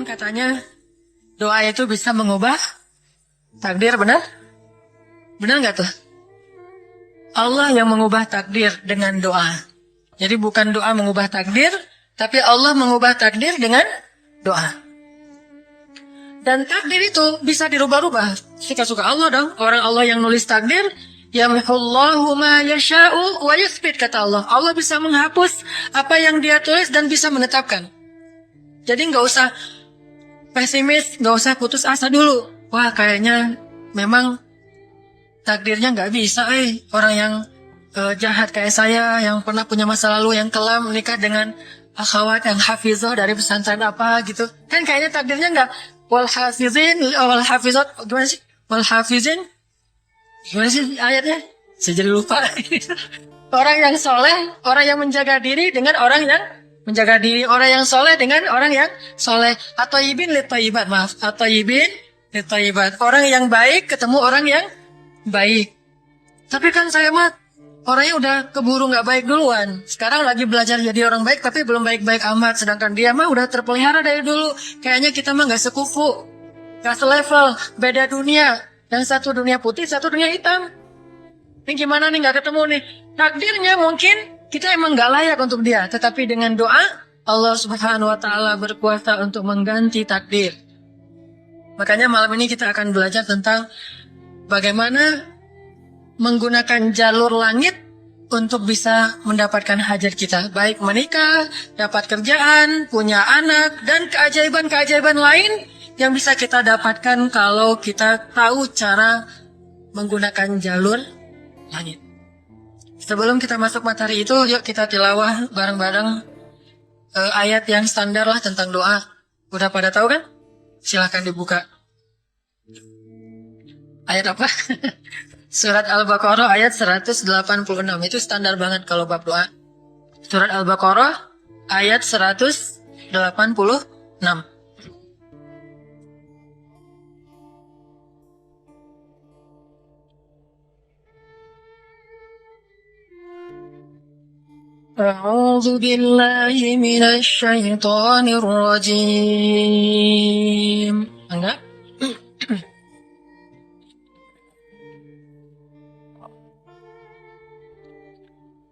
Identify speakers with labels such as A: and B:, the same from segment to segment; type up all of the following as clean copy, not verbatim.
A: katanya doa itu bisa mengubah takdir, benar? Benar nggak tuh? Allah yang mengubah takdir dengan doa. Jadi bukan doa mengubah takdir, tapi Allah mengubah takdir dengan doa. Dan takdir itu bisa dirubah-rubah. Suka-suka Allah dong. Orang Allah yang nulis takdir, yamhullahu ma yasha'u wa yuthbit, kata Allah. Allah bisa menghapus apa yang dia tulis dan bisa menetapkan. Jadi nggak usah pesimis, nggak usah putus asa dulu. Wah, kayaknya memang takdirnya nggak bisa, orang yang jahat kayak saya, yang pernah punya masa lalu yang kelam, menikah dengan akhwat yang hafizah dari pesantren apa gitu. Kan kayaknya takdirnya nggak. Wal hafizin, wal hafizat, gimana sih? Wal hafizin, gimana sih ayatnya? Saya jadi lupa. Orang yang soleh, orang yang menjaga diri dengan orang yang menjaga diri, orang yang soleh dengan orang yang soleh. Atau ibin litoyibat, maaf. Atau ibin litoyibat. Orang yang baik ketemu orang yang baik. Tapi kan saya mah orangnya udah keburu nggak baik duluan. Sekarang lagi belajar jadi orang baik, tapi belum baik-baik amat. Sedangkan dia mah udah terpelihara dari dulu. Kayaknya kita mah nggak sekufu, nggak selevel, beda dunia. Yang satu dunia putih, satu dunia hitam. Ini gimana nih, nggak ketemu nih. Takdirnya mungkin kita emang nggak layak untuk dia, tetapi dengan doa Allah Subhanahu Wa Taala berkuasa untuk mengganti takdir. Makanya malam ini kita akan belajar tentang bagaimana menggunakan jalur langit untuk bisa mendapatkan hajat kita. Baik menikah, dapat kerjaan, punya anak, dan keajaiban-keajaiban lain yang bisa kita dapatkan kalau kita tahu cara menggunakan jalur langit. Sebelum kita masuk materi itu, yuk kita tilawah bareng-bareng ayat yang standar lah tentang doa. Udah pada tahu kan? Silahkan dibuka. Ayat apa? Surat Al-Baqarah ayat 186. Itu standar banget kalau bab doa. Surat Al-Baqarah ayat 186. A'udzu billahi minasy syaithanir rajim. Enggak?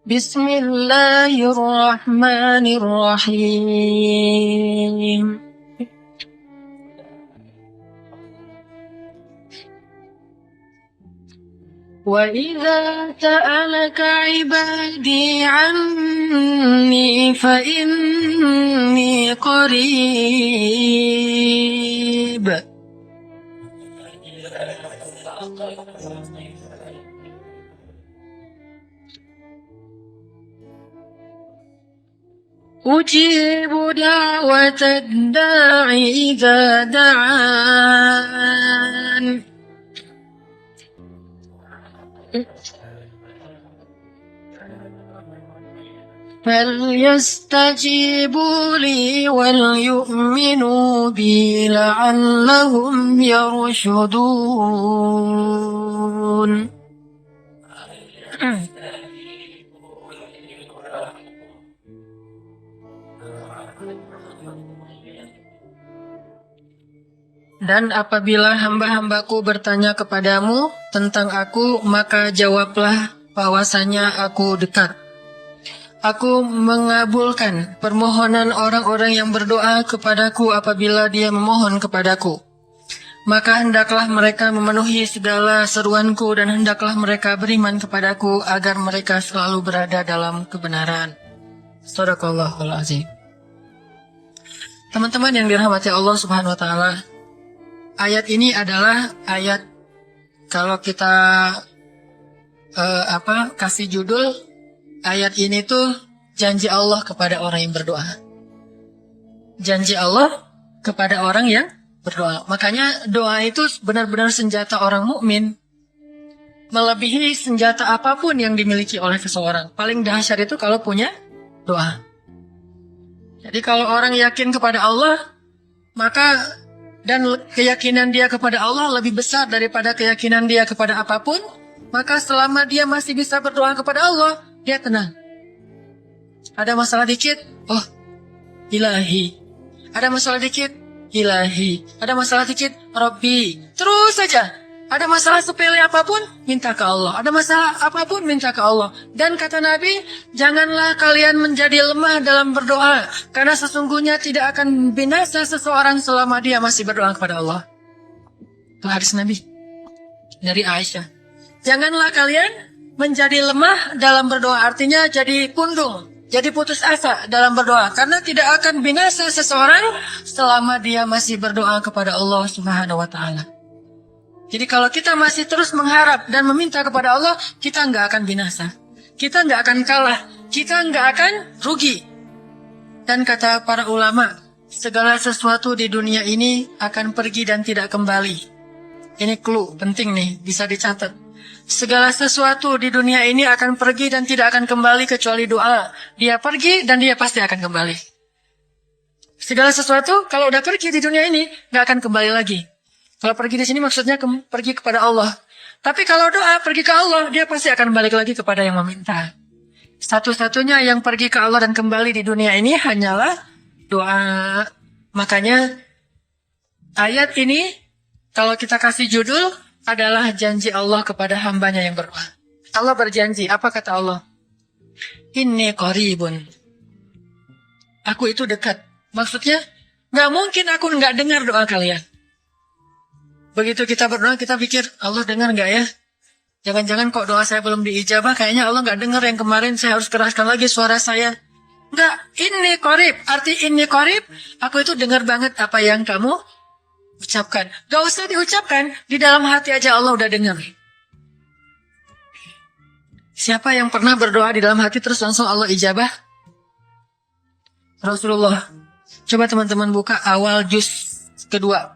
A: Bismillahirrahmanirrahim. وَإِذَا سَأَلَكَ عِبَادِي عَنِّي فَإِنِّي قَرِيبٌ أُجِيبُ دَعْوَةَ الدَّاعِ إِذَا دَعَانِ فَلْيَسْتَجِيبُوا لِي وَلْيُؤْمِنُوا بِي لَعَلَّهُمْ يَرْشُدُونَ. Dan apabila hamba-hambaku bertanya kepadamu tentang aku, maka jawablah bahwasanya aku dekat. Aku mengabulkan permohonan orang-orang yang berdoa kepadaku apabila dia memohon kepadaku. Maka hendaklah mereka memenuhi segala seruanku dan hendaklah mereka beriman kepadaku agar mereka selalu berada dalam kebenaran. Shadaqallahul azim. Teman-teman yang dirahmati Allah Subhanahu wa taala, ayat ini adalah ayat, kalau kita kasih judul ayat ini tuh janji Allah kepada orang yang berdoa. Janji Allah kepada orang yang berdoa. Makanya doa itu benar-benar senjata orang mukmin, melebihi senjata apapun yang dimiliki oleh seseorang. Paling dahsyat itu kalau punya doa. Jadi kalau orang yakin kepada Allah, maka dan keyakinan dia kepada Allah lebih besar daripada keyakinan dia kepada apapun, maka selama dia masih bisa berdoa kepada Allah, dia tenang. Ada masalah dikit, oh ilahi. Ada masalah dikit, ilahi. Ada masalah dikit, Rabbi. Terus saja. Ada masalah sepele apapun, minta ke Allah. Ada masalah apapun, minta ke Allah. Dan kata Nabi, janganlah kalian menjadi lemah dalam berdoa. Karena sesungguhnya tidak akan binasa seseorang selama dia masih berdoa kepada Allah. Itu hadis Nabi. Dari Aisyah. Janganlah kalian menjadi lemah dalam berdoa. Artinya jadi pundung. Jadi putus asa dalam berdoa. Karena tidak akan binasa seseorang selama dia masih berdoa kepada Allah Subhanahu wa Ta'ala. Jadi kalau kita masih terus mengharap dan meminta kepada Allah, kita nggak akan binasa. Kita nggak akan kalah. Kita nggak akan rugi. Dan kata para ulama, segala sesuatu di dunia ini akan pergi dan tidak kembali. Ini clue penting nih, bisa dicatat. Segala sesuatu di dunia ini akan pergi dan tidak akan kembali kecuali doa. Dia pergi dan dia pasti akan kembali. Segala sesuatu kalau udah pergi di dunia ini, nggak akan kembali lagi. Kalau pergi di sini maksudnya pergi kepada Allah. Tapi kalau doa pergi ke Allah, dia pasti akan balik lagi kepada yang meminta. Satu-satunya yang pergi ke Allah dan kembali di dunia ini hanyalah doa. Makanya ayat ini kalau kita kasih judul adalah janji Allah kepada hambanya yang berdoa. Allah berjanji, apa kata Allah? Inni qaribun. Aku itu dekat. Maksudnya, nggak mungkin aku nggak dengar doa kalian. Begitu kita berdoa, kita pikir, Allah dengar nggak ya? Jangan-jangan kok doa saya belum diijabah, kayaknya Allah nggak dengar yang kemarin, saya harus keraskan lagi suara saya. Nggak, ini qarib. Arti ini qarib, aku itu dengar banget apa yang kamu ucapkan. Gak usah diucapkan, di dalam hati aja Allah udah dengar. Siapa yang pernah berdoa di dalam hati terus langsung Allah ijabah? Rasulullah. Coba teman-teman buka awal juz kedua.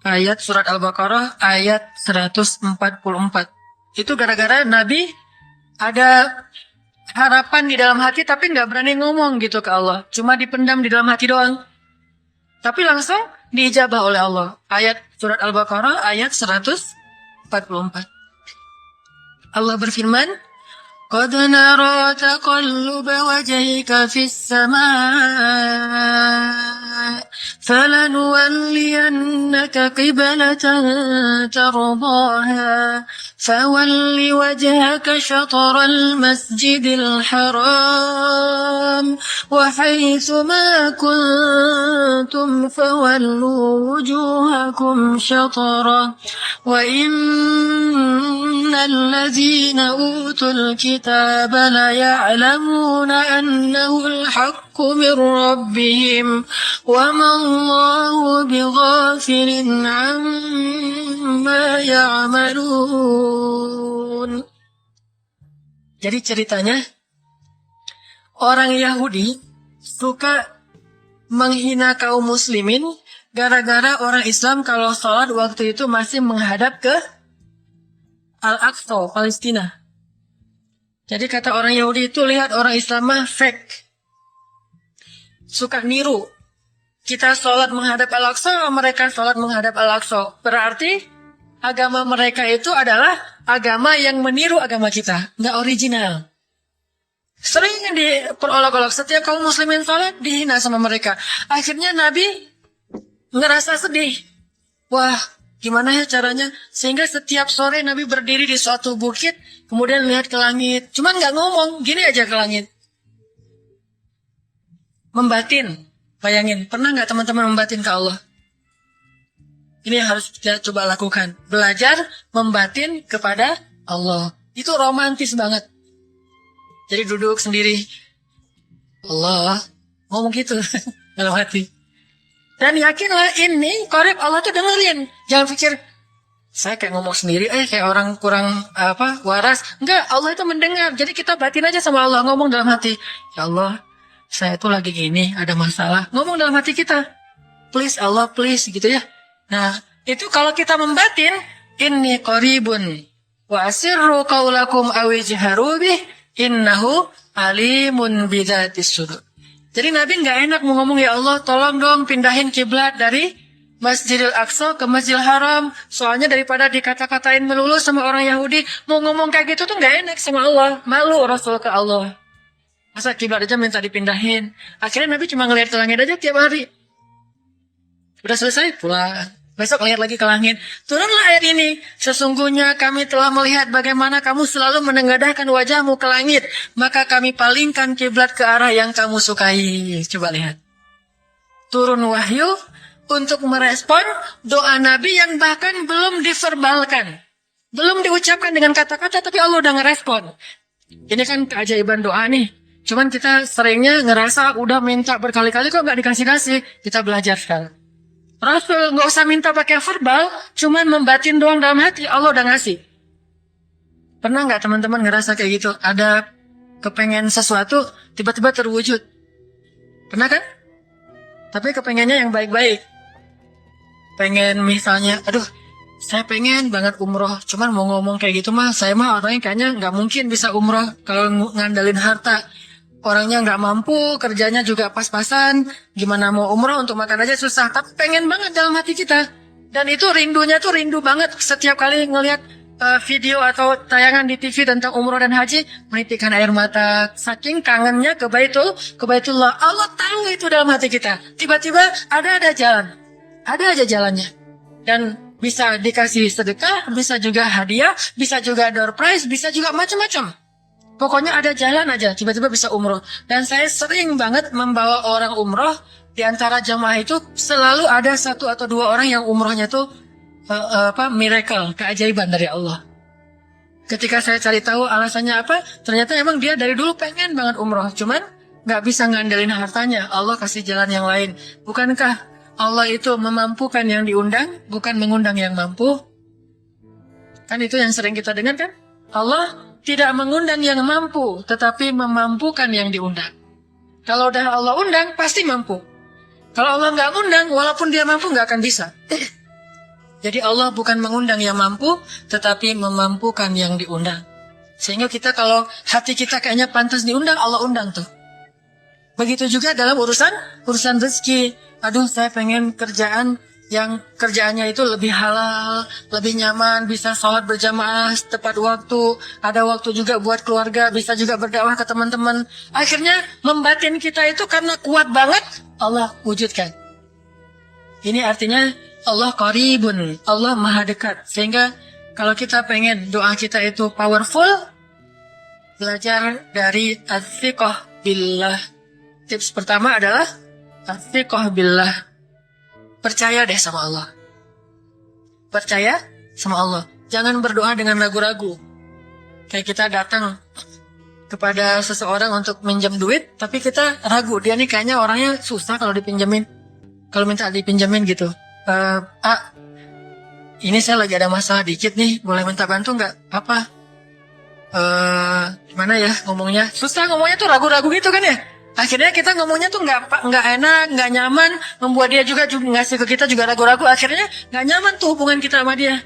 A: Ayat surat Al-Baqarah ayat 144. Itu gara-gara Nabi ada harapan di dalam hati tapi nggak berani ngomong gitu ke Allah. Cuma dipendam di dalam hati doang. Tapi langsung diijabah oleh Allah. Ayat surat Al-Baqarah ayat 144. Allah berfirman, قد نرى تقلب وجهك في السماء فلنولينك قبلة ترضاها فول وجهك شطر المسجد الحرام وحيث ما كنتم فولوا وجوهكم شطره وإن الذين أوتوا الكتاب ليعلمون أنه الحق من ربهم وما الله بغافل عما يعملون. Jadi ceritanya orang Yahudi suka menghina kaum muslimin gara-gara orang Islam kalau sholat waktu itu masih menghadap ke Al-Aqsa, Palestina. Jadi kata orang Yahudi itu, lihat orang Islam mah fake. Suka niru. Kita sholat menghadap Al-Aqsa, mereka sholat menghadap Al-Aqsa. Berarti agama mereka itu adalah agama yang meniru agama kita. Nggak original. Sering diperolok-olok. Setiap kaum muslimin sholat dihina sama mereka. Akhirnya Nabi ngerasa sedih. Wah, gimana ya caranya? Sehingga setiap sore Nabi berdiri di suatu bukit, kemudian lihat ke langit. Cuman nggak ngomong, gini aja ke langit. Membatin. Bayangin, pernah nggak teman-teman membatin ke Allah? Ini yang harus kita coba lakukan. Belajar membatin kepada Allah. Itu romantis banget. Jadi duduk sendiri. Allah, ngomong gitu dalam hati. Dan yakinlah ini korep Allah tuh dengerin. Jangan pikir saya kayak ngomong sendiri, kayak orang kurang waras. Enggak, Allah itu mendengar. Jadi kita batin aja sama Allah, ngomong dalam hati. Ya Allah, saya tuh lagi gini, ada masalah. Ngomong dalam hati kita. Please Allah, please gitu ya. Nah, itu kalau kita membatin, inni qaribun wa asirru qaulakum awijharu bih innahu alimun bidzatis sudur. Jadi Nabi nggak enak mau ngomong, ya Allah tolong dong pindahin kiblat dari Masjidil Aqsa ke Masjidil Haram. Soalnya daripada dikata-katain melulu sama orang Yahudi, mau ngomong kayak gitu tuh nggak enak sama Allah. Malu Rasul ke Allah. Masa kiblat aja minta dipindahin. Akhirnya Nabi cuma ngelihat ke langit aja tiap hari. Udah selesai pulang. Besok lihat lagi ke langit. Turunlah ayat ini. Sesungguhnya kami telah melihat bagaimana kamu selalu menengadahkan wajahmu ke langit. Maka kami palingkan kiblat ke arah yang kamu sukai. Coba lihat. Turun wahyu untuk merespon doa Nabi yang bahkan belum diverbalkan. Belum diucapkan dengan kata-kata, tapi Allah udah ngerespon. Ini kan keajaiban doa nih. Cuman kita seringnya ngerasa udah minta berkali-kali kok nggak dikasih-kasih. Kita belajar sekarang. Rasul nggak usah minta pakai verbal, cuman membatin doang dalam hati, Allah udah ngasih. Pernah nggak teman-teman ngerasa kayak gitu? Ada kepengen sesuatu, tiba-tiba terwujud. Pernah kan? Tapi kepengennya yang baik-baik. Pengen misalnya, aduh, saya pengen banget umroh. Cuman mau ngomong kayak gitu mah, saya mah orangnya kayaknya nggak mungkin bisa umroh kalau ngandalin harta. Orangnya nggak mampu, kerjanya juga pas-pasan. Gimana mau umroh untuk makan aja susah. Tapi pengen banget dalam hati kita. Dan itu rindunya tuh rindu banget. Setiap kali ngelihat video atau tayangan di TV tentang umroh dan haji, menitikkan air mata. Saking kangennya ke Baitullah. Allah tahu itu dalam hati kita. Tiba-tiba ada jalan. Ada aja jalannya. Dan bisa dikasih sedekah, bisa juga hadiah, bisa juga door prize, bisa juga macam-macam. Pokoknya ada jalan aja, tiba-tiba bisa umroh. Dan saya sering banget membawa orang umroh. Di antara jamaah itu selalu ada 1 atau 2 orang yang umrohnya tuh miracle, keajaiban dari Allah. Ketika saya cari tahu alasannya apa, ternyata emang dia dari dulu pengen banget umroh. Cuman gak bisa ngandelin hartanya, Allah kasih jalan yang lain. Bukankah Allah itu memampukan yang diundang, bukan mengundang yang mampu? Kan itu yang sering kita dengar kan? Allah tidak mengundang yang mampu, tetapi memampukan yang diundang. Kalau udah Allah undang, pasti mampu. Kalau Allah nggak undang, walaupun dia mampu nggak akan bisa. Jadi Allah bukan mengundang yang mampu, tetapi memampukan yang diundang. Sehingga kita kalau hati kita kayaknya pantas diundang, Allah undang tuh. Begitu juga dalam urusan rezeki. Aduh, saya pengen kerjaan yang kerjaannya itu lebih halal, lebih nyaman, bisa sholat berjamaah tepat waktu, ada waktu juga buat keluarga, bisa juga berdakwah ke teman-teman. Akhirnya membatin kita itu karena kuat banget, Allah wujudkan. Ini artinya Allah qaribun, Allah maha dekat. Sehingga kalau kita pengen doa kita itu powerful, belajar dari as-siqah billah. Tips pertama adalah as-siqah billah. Percaya deh sama Allah. Percaya sama Allah. Jangan berdoa dengan ragu-ragu. Kayak kita datang kepada seseorang untuk minjam duit, tapi kita ragu. Dia nih kayaknya orangnya susah kalau dipinjemin. Kalau minta dipinjemin gitu. Ini saya lagi ada masalah dikit nih. Boleh minta bantu nggak? Apa? Gimana ya ngomongnya? Susah ngomongnya tuh ragu-ragu gitu kan ya? Akhirnya kita ngomongnya tuh nggak enak, nggak nyaman, membuat dia juga ngasih ke kita juga ragu-ragu. Akhirnya nggak nyaman tuh hubungan kita sama dia.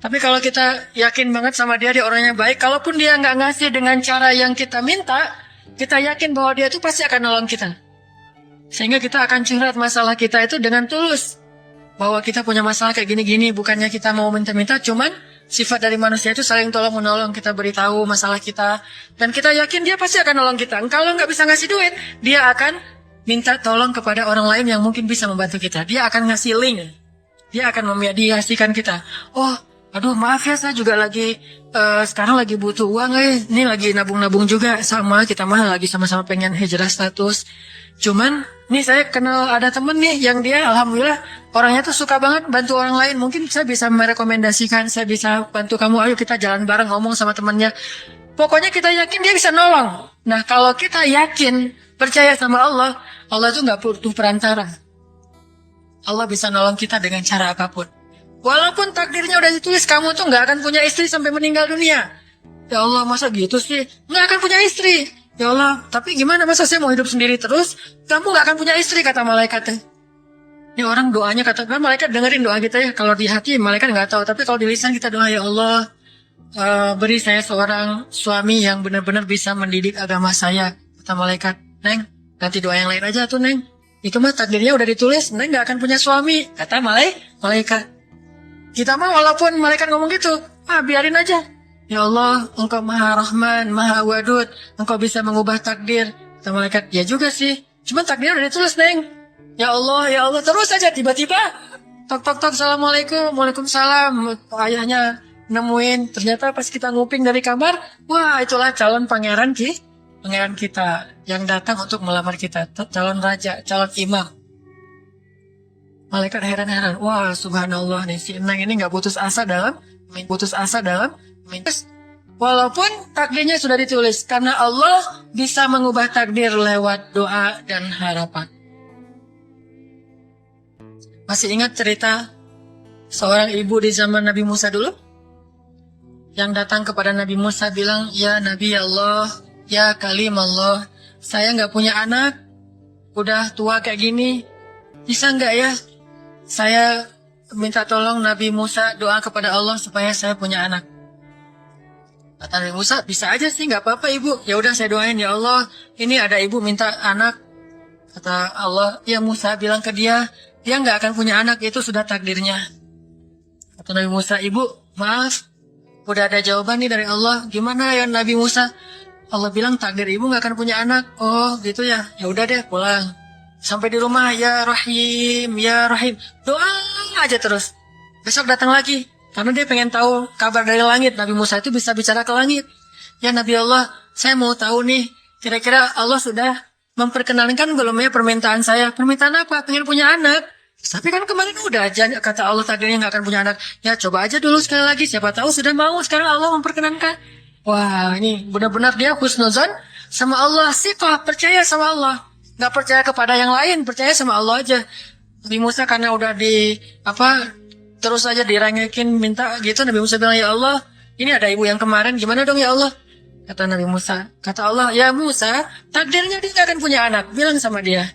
A: Tapi kalau kita yakin banget sama dia orangnya baik, kalaupun dia nggak ngasih dengan cara yang kita minta, kita yakin bahwa dia tuh pasti akan nolong kita. Sehingga kita akan curhat masalah kita itu dengan tulus. Bahwa kita punya masalah kayak gini-gini, bukannya kita mau minta-minta, cuman sifat dari manusia itu saling tolong-menolong. Kita beritahu masalah kita, dan kita yakin dia pasti akan nolong kita. Kalau nggak bisa ngasih duit, dia akan minta tolong kepada orang lain yang mungkin bisa membantu kita. Dia akan ngasih link. Dia akan memediasikan kita. Oh, aduh maaf ya, saya juga lagi sekarang lagi butuh uang. Ini lagi nabung-nabung juga. Sama, kita mah lagi sama-sama pengen hijrah status. Cuman, nih saya kenal ada temen nih yang dia alhamdulillah orangnya tuh suka banget bantu orang lain. Mungkin saya bisa merekomendasikan, saya bisa bantu kamu, ayo kita jalan bareng ngomong sama temennya. Pokoknya kita yakin dia bisa nolong. Nah kalau kita yakin, percaya sama Allah, Allah tuh gak butuh perantara. Allah bisa nolong kita dengan cara apapun. Walaupun takdirnya udah ditulis kamu tuh gak akan punya istri sampai meninggal dunia. Ya Allah masa gitu sih, gak akan punya istri. Ya Allah, tapi gimana masa saya mau hidup sendiri terus? Kamu gak akan punya istri, kata malaikatnya. Ini orang doanya katakan malaikat dengerin doa kita ya. Kalau di hati malaikat gak tahu, tapi kalau di lisan kita doa, ya Allah, beri saya seorang suami yang benar-benar bisa mendidik agama saya. Kata malaikat, Neng, ganti doa yang lain aja tuh Neng. Itu mah takdirnya udah ditulis, Neng gak akan punya suami. Kata malaikat. Kita mah walaupun malaikat ngomong gitu, biarin aja. Ya Allah, Engkau Maha Rahman, Maha Wadud, Engkau bisa mengubah takdir. Kata malaikat, ya juga sih. Cuma takdir udah ditulis, Neng. Ya Allah, terus aja tiba-tiba. Tok, tok, tok, Assalamualaikum, Waalaikumsalam. Ayahnya nemuin, ternyata pas kita nguping dari kamar, wah itulah calon pangeran pangeran kita yang datang untuk melamar kita, calon raja, calon imam. Malaikat heran-heran, wah subhanallah nih si Enang ini nggak putus asa dalam minta. Walaupun takdirnya sudah ditulis, karena Allah bisa mengubah takdir lewat doa dan harapan. Masih ingat cerita seorang ibu di zaman Nabi Musa dulu? Yang datang kepada Nabi Musa bilang, ya Nabi Allah, ya Kalim Allah, saya nggak punya anak, udah tua kayak gini, bisa nggak ya? Saya minta tolong Nabi Musa doa kepada Allah supaya saya punya anak. Kata Nabi Musa, bisa aja sih, nggak apa-apa ibu. Ya udah saya doain, ya Allah, ini ada ibu minta anak. Kata Allah, ya Musa bilang ke dia nggak akan punya anak, itu sudah takdirnya. Kata Nabi Musa, ibu maaf, udah ada jawaban nih dari Allah. Gimana ya Nabi Musa? Allah bilang takdir ibu nggak akan punya anak. Oh gitu ya, ya udah deh pulang. Sampai di rumah, ya Rahim, ya Rahim, doa aja terus. Besok datang lagi, karena dia pengen tahu kabar dari langit. Nabi Musa itu bisa bicara ke langit. Ya Nabi Allah, saya mau tahu nih, kira-kira Allah sudah memperkenalkan belum ya permintaan saya? Permintaan apa? Pengen punya anak. Tapi kan kemarin udah aja kata Allah takdirnya nggak akan punya anak. Ya coba aja dulu sekali lagi, siapa tahu sudah mau. Sekarang Allah memperkenankan. Wah ini benar-benar dia husnuzan sama Allah, sifat percaya sama Allah. Nggak percaya kepada yang lain, percaya sama Allah aja. Nabi Musa karena udah terus aja direngekin minta gitu, Nabi Musa bilang, ya Allah, ini ada ibu yang kemarin, gimana dong ya Allah? Kata Nabi Musa, kata Allah, ya Musa, takdirnya dia nggak akan punya anak. Bilang sama dia,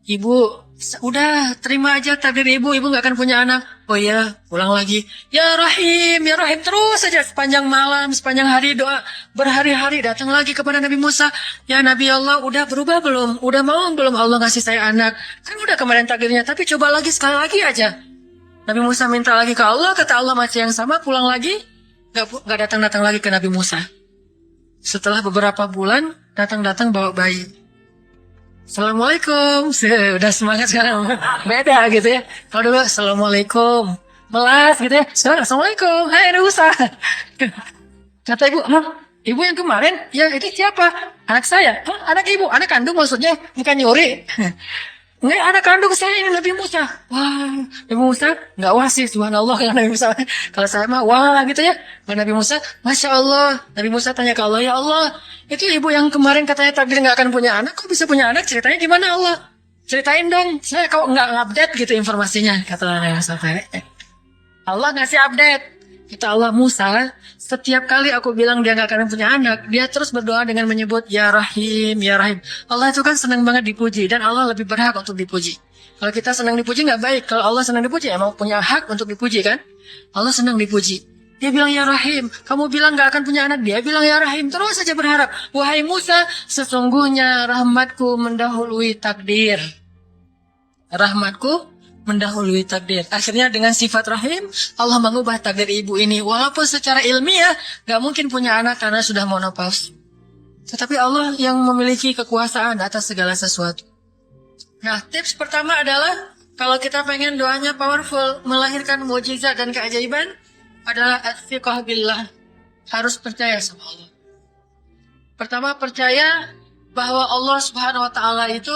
A: ibu, udah terima aja takdir ibu nggak akan punya anak. Oh iya, pulang lagi. Ya Rahim, terus saja sepanjang malam, sepanjang hari doa, berhari-hari datang lagi kepada Nabi Musa. Ya Nabi Allah, udah berubah belum? Udah mau belum Allah ngasih saya anak? Kan udah kemarin takdirnya, tapi coba lagi sekali lagi aja. Nabi Musa minta lagi ke Allah, kata Allah masih yang sama, pulang lagi, nggak datang-datang lagi ke Nabi Musa. Setelah beberapa bulan, datang-datang bawa bayi. Assalamualaikum, udah semangat sekarang, beda gitu ya. Kalau dulu Assalamualaikum, melas gitu ya. Sekarang Assalamualaikum, hai Nabi Musa. Kata ibu, ibu yang kemarin, ya itu siapa? Anak saya. Anak ibu, anak kandung maksudnya, bukan nyuri. Nggak, anak kandung saya ini Nabi Musa. Wah, Nabi Musa nggak wah sih, subhanallah kalau Nabi Musa. Kalau saya mah wah gitu ya. Nabi Musa, masya Allah. Nabi Musa tanya ke Allah, ya Allah, itu ibu yang kemarin katanya takdir nggak akan punya anak, kok bisa punya anak? Ceritanya gimana Allah? Ceritain dong. Saya kok nggak update gitu informasinya, kata Nabi Musa. Allah ngasih update. Kata Allah, Musa, setiap kali aku bilang dia nggak akan punya anak, dia terus berdoa dengan menyebut Ya Rahim, Ya Rahim. Allah itu kan senang banget dipuji, dan Allah lebih berhak untuk dipuji. Kalau kita senang dipuji nggak baik. Kalau Allah senang dipuji, emang punya hak untuk dipuji kan? Allah senang dipuji. Dia bilang Ya Rahim, kamu bilang nggak akan punya anak, dia bilang Ya Rahim, terus saja berharap. Wahai Musa, sesungguhnya rahmatku mendahului takdir. Rahmatku mendahului takdir. Akhirnya dengan sifat rahim, Allah mengubah takdir ibu ini. Walaupun secara ilmiah gak mungkin punya anak karena sudah menopause. Tetapi Allah yang memiliki kekuasaan atas segala sesuatu. Nah, tips pertama adalah kalau kita pengen doanya powerful, melahirkan mukjizat dan keajaiban, adalah at-thiqah billah. Harus percaya sama Allah. Pertama, percaya bahwa Allah Subhanahu wa taala itu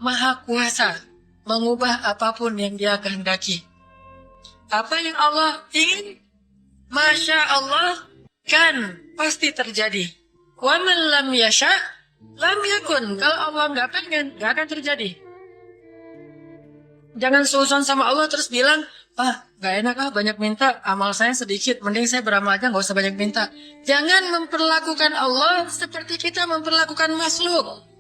A: Maha Kuasa mengubah apapun yang dia kehendaki. Apa yang Allah ingin, Masya Allah, kan pasti terjadi. Wa man lam yasha, lam yakun. Kalau Allah nggak pengen, nggak akan terjadi. Jangan susun sama Allah terus bilang, nggak enak banyak minta, amal saya sedikit, mending saya beramal aja, nggak usah banyak minta. Jangan memperlakukan Allah seperti kita memperlakukan makhluk.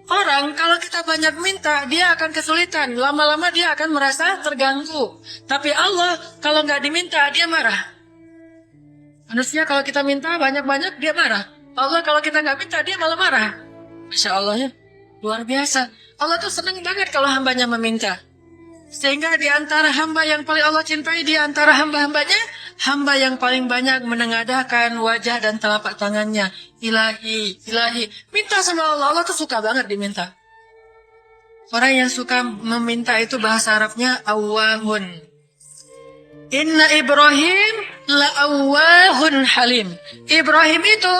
A: Orang kalau kita banyak minta, dia akan kesulitan. Lama-lama dia akan merasa terganggu. Tapi Allah kalau nggak diminta, dia marah. Manusia kalau kita minta banyak-banyak, dia marah. Allah kalau kita nggak minta, dia malah marah. Masya Allah ya, luar biasa. Allah tuh senang banget kalau hambanya meminta. Sehingga di antara hamba yang paling Allah cintai, di antara hamba-hambanya hamba yang paling banyak menengadahkan wajah dan telapak tangannya. Ilahi, ilahi. Minta sama Allah. Allah tuh suka banget diminta. Orang yang suka meminta itu bahasa Arabnya awwahun. Inna Ibrahim la'awwahun halim. Ibrahim itu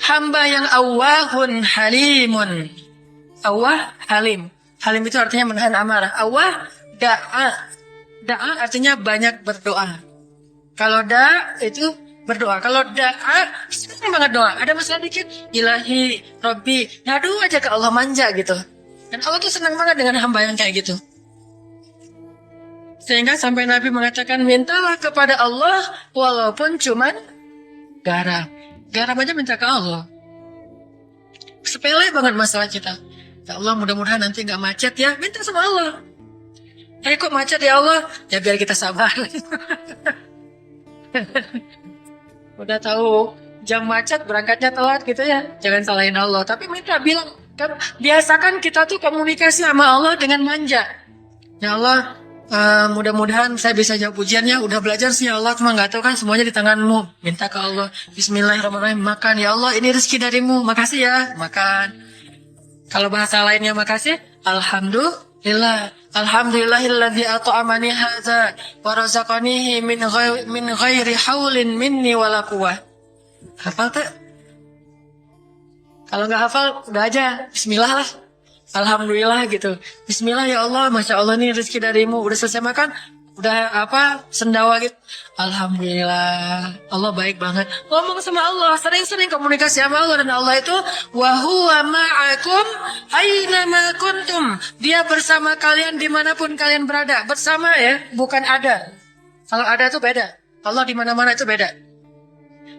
A: hamba yang awwahun halimun. Awwah, halim. Halim itu artinya menahan amarah. Awwah, da'a. Da'a artinya banyak berdoa. Kalau da' itu berdoa. Kalau da'a, senang banget doa. Ada masalah dikit, ilahi, Rabbi. Ngadu aja ke Allah, manja gitu. Dan Allah tuh senang banget dengan hamba yang kayak gitu. Sehingga sampai Nabi mengatakan, mintalah kepada Allah walaupun cuman garam. Garam aja minta ke Allah. Sepele banget masalah kita. Ya Allah, mudah-mudahan nanti gak macet ya. Minta sama Allah. Kok macet ya Allah? Ya biar kita sabar. Udah tahu jam macet berangkatnya telat gitu ya. Jangan salahin Allah. Tapi minta bilang. Biasakan kita tuh komunikasi sama Allah dengan manja. Ya Allah, mudah-mudahan saya bisa jawab ujiannya. Udah belajar sih ya Allah, cuma gak tahu kan semuanya di tanganmu. Minta ke Allah. Bismillahirrahmanirrahim. Makan ya Allah, ini rezeki darimu. Makasih ya. Makan. Kalau bahasa lainnya makasih, alhamdulillah. Alhamdulillahilladzi at'amani hadza wa razaqanihi min ghairi haulin minni wala quwwah. Hafal tak? Kalau nggak hafal, udah aja bismillah lah. Alhamdulillah gitu. Bismillah ya Allah, Masya Allah nih rezeki darimu. Udah selesai makan, udah sendawa gitu. Alhamdulillah, Allah baik banget. Ngomong sama Allah, sering-sering komunikasi sama Allah. Dan Allah itu wa huwa ma'akum aina ma kuntum. Dia bersama kalian dimanapun kalian berada. Bersama ya, bukan ada. Kalau ada itu beda. Allah di mana-mana itu beda.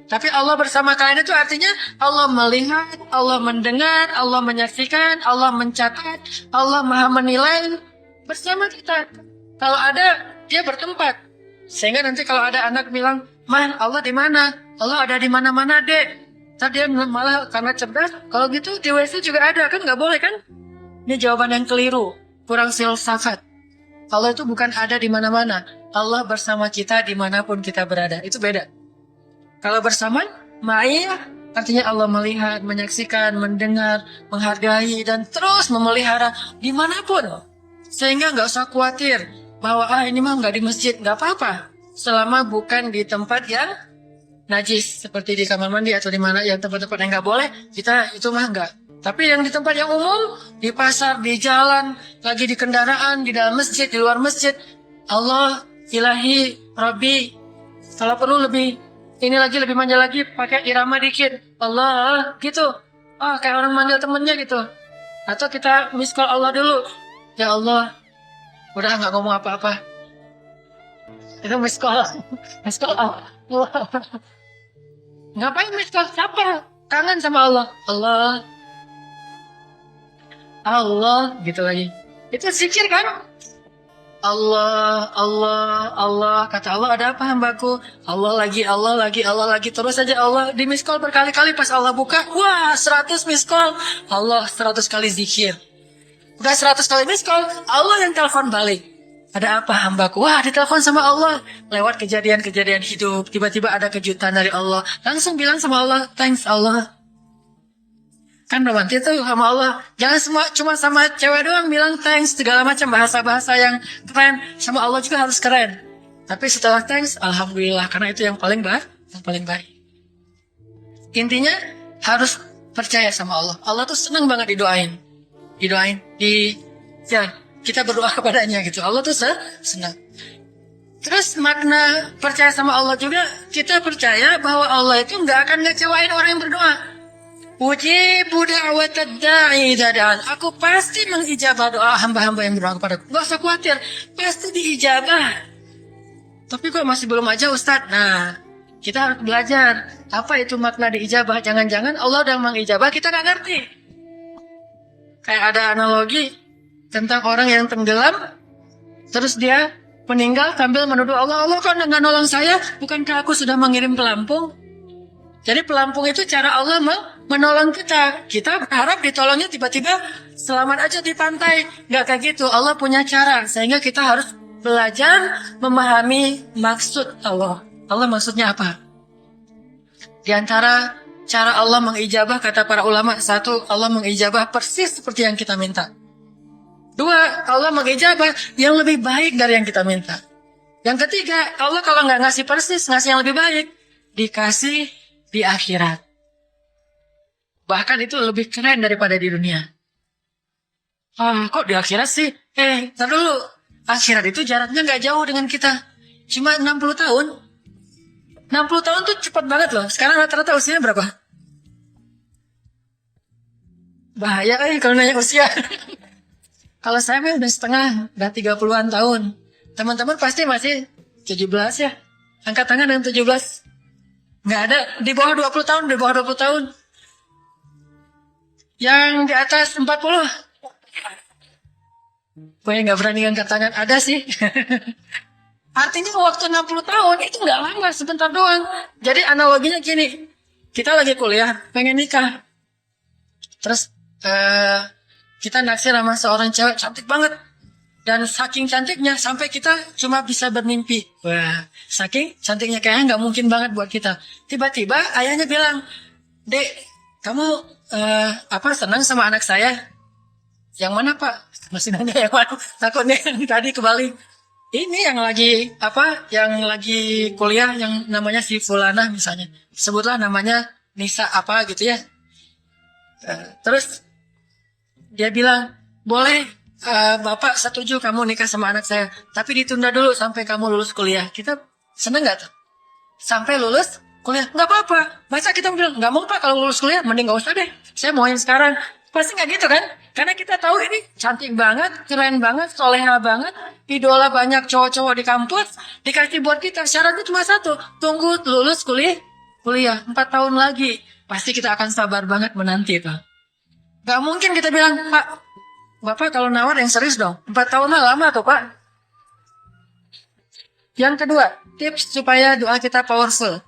A: Tapi Allah bersama kalian itu artinya Allah melihat, Allah mendengar, Allah menyaksikan, Allah mencatat, Allah maha menilai bersama kita. Kalau ada, dia bertempat. Sehingga nanti kalau ada anak bilang, "Man, Allah di mana?" Allah ada di mana-mana, Dek. Tadi dia malah karena cerdas, kalau gitu di WC juga ada, kan nggak boleh kan? Ini jawaban yang keliru, kurang filsafat. Allah itu bukan ada di mana-mana. Allah bersama kita dimanapun kita berada. Itu beda. Kalau bersama, ma'iyah artinya Allah melihat, menyaksikan, mendengar, menghargai, dan terus memelihara dimanapun. Sehingga nggak usah khawatir bahwa ini mah nggak di masjid, nggak apa-apa. Selama bukan di tempat yang najis, seperti di kamar mandi atau di mana yang tempat-tempat yang nggak boleh, kita itu mah nggak. Tapi yang di tempat yang umum, di pasar, di jalan, lagi di kendaraan, di dalam masjid, di luar masjid, Allah, ilahi, Rabbi, kalau perlu lebih manja lagi, pakai irama dikit. Allah, gitu. Kayak orang manggil temennya gitu. Atau kita miss call Allah dulu. Ya Allah, udah nggak ngomong apa-apa. Itu miss call. Miss call Allah. Ngapain miss call? Siapa? Kangen sama Allah. Allah. Allah, gitu lagi. Itu zikir kan? Allah, Allah, Allah. Kata Allah, ada apa hambaku? Allah lagi, Allah lagi, Allah lagi. Terus aja Allah di miss call berkali-kali. Pas Allah buka, wah 100 miss call. Allah 100 kali zikir. Udah 100 kali miss call, Allah yang telepon balik. Ada apa hambaku? Wah, ditelepon sama Allah. Lewat kejadian-kejadian hidup. Tiba-tiba ada kejutan dari Allah. Langsung bilang sama Allah, thanks Allah. Kan romantis tuh sama Allah. Jangan cuma sama cewek doang bilang thanks. Segala macam bahasa-bahasa yang keren. Sama Allah juga harus keren. Tapi setelah thanks, alhamdulillah. Karena itu yang paling baik. Intinya harus percaya sama Allah. Allah tuh senang banget didoain. Kita berdoa kepadanya gitu. Allah tuh senang. Terus makna percaya sama Allah juga, kita percaya bahwa Allah itu nggak akan ngecewain orang yang berdoa. Ujibu da'watad da'i idza da'an. Aku pasti mengijabah doa hamba-hamba yang berdoa kepadaku. Gak usah khawatir, pasti diijabah. Tapi kok masih belum aja Ustadz? Nah, kita harus belajar apa itu makna diijabah. Jangan-jangan Allah udah mengijabah, kita gak ngerti. Kayak ada analogi tentang orang yang tenggelam, terus dia meninggal sambil menuduh Allah. Allah kok nggak nolong saya? Bukankah aku sudah mengirim pelampung? Jadi pelampung itu cara Allah menolong kita. Kita berharap ditolongnya tiba-tiba selamat aja di pantai. Nggak kayak gitu. Allah punya cara. Sehingga kita harus belajar memahami maksud Allah. Allah maksudnya apa? Di antara cara Allah mengijabah, kata para ulama, satu, Allah mengijabah persis seperti yang kita minta. Dua, Allah mengijabah yang lebih baik dari yang kita minta. Yang ketiga, Allah kalau nggak ngasih persis, ngasih yang lebih baik, dikasih di akhirat. Bahkan itu lebih keren daripada di dunia. Kok di akhirat sih? Ntar dulu. Akhirat itu jaraknya nggak jauh dengan kita. Cuma 60 tahun. 60 tahun tuh cepat banget loh. Sekarang rata-rata usianya berapa? Bahaya kalau nanya usia. Kalau saya udah setengah, udah 30-an tahun. Teman-teman pasti masih 17 ya. Angkat tangan dengan 17. Nggak ada. Di bawah 20 tahun, di bawah 20 tahun. Yang di atas 40. Gue nggak berani angkat tangan. Ada sih. Artinya waktu 60 tahun itu nggak lama, sebentar doang. Jadi analoginya gini. Kita lagi kuliah, pengen nikah. Terus kita naksir sama seorang cewek cantik banget. Dan saking cantiknya sampai kita cuma bisa bermimpi. Wah, saking cantiknya kayaknya nggak mungkin banget buat kita. Tiba-tiba ayahnya bilang, "Dek, kamu senang sama anak saya?" "Yang mana, Pak?" Masih nanya yang mana? Takutnya yang tadi kembali. Ini yang lagi kuliah yang namanya si Fulana misalnya. Sebutlah namanya Nisa apa gitu ya. Terus dia bilang, "Boleh, Bapak setuju kamu nikah sama anak saya. Tapi ditunda dulu sampai kamu lulus kuliah." Kita seneng gak tuh? Sampai lulus kuliah, nggak apa-apa. Masa kita bilang, "Nggak mau Pak kalau lulus kuliah, mending nggak usah deh. Saya mauin sekarang." Pasti nggak gitu kan? Karena kita tahu ini cantik banget, keren banget, soleha banget, idola banyak cowok-cowok di kampus, dikasih buat kita. Syaratnya cuma satu, tunggu lulus kuliah 4 tahun lagi. Pasti kita akan sabar banget menanti itu. Gak mungkin kita bilang, "Pak, Bapak kalau nawar yang serius dong. 4 tahun mah lama tuh Pak." Yang kedua, tips supaya doa kita powerful.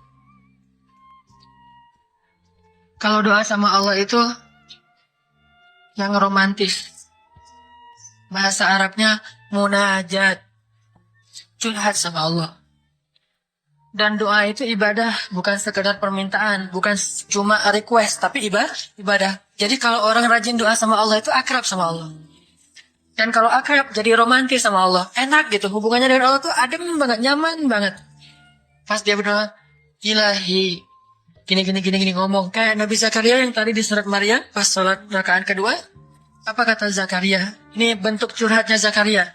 A: Kalau doa sama Allah itu yang romantis. Bahasa Arabnya munajat. Curhat sama Allah. Dan doa itu ibadah, bukan sekedar permintaan, bukan cuma request, tapi ibadah. Jadi kalau orang rajin doa sama Allah itu akrab sama Allah. Dan kalau akrab jadi romantis sama Allah, enak gitu. Hubungannya dengan Allah tuh adem banget, nyaman banget. Pas dia berdoa, "Ilahi," gini ngomong. Kayak Nabi Zakaria yang tadi di surat Maryam pas sholat rakaat kedua. Apa kata Zakaria? Ini bentuk curhatnya Zakaria.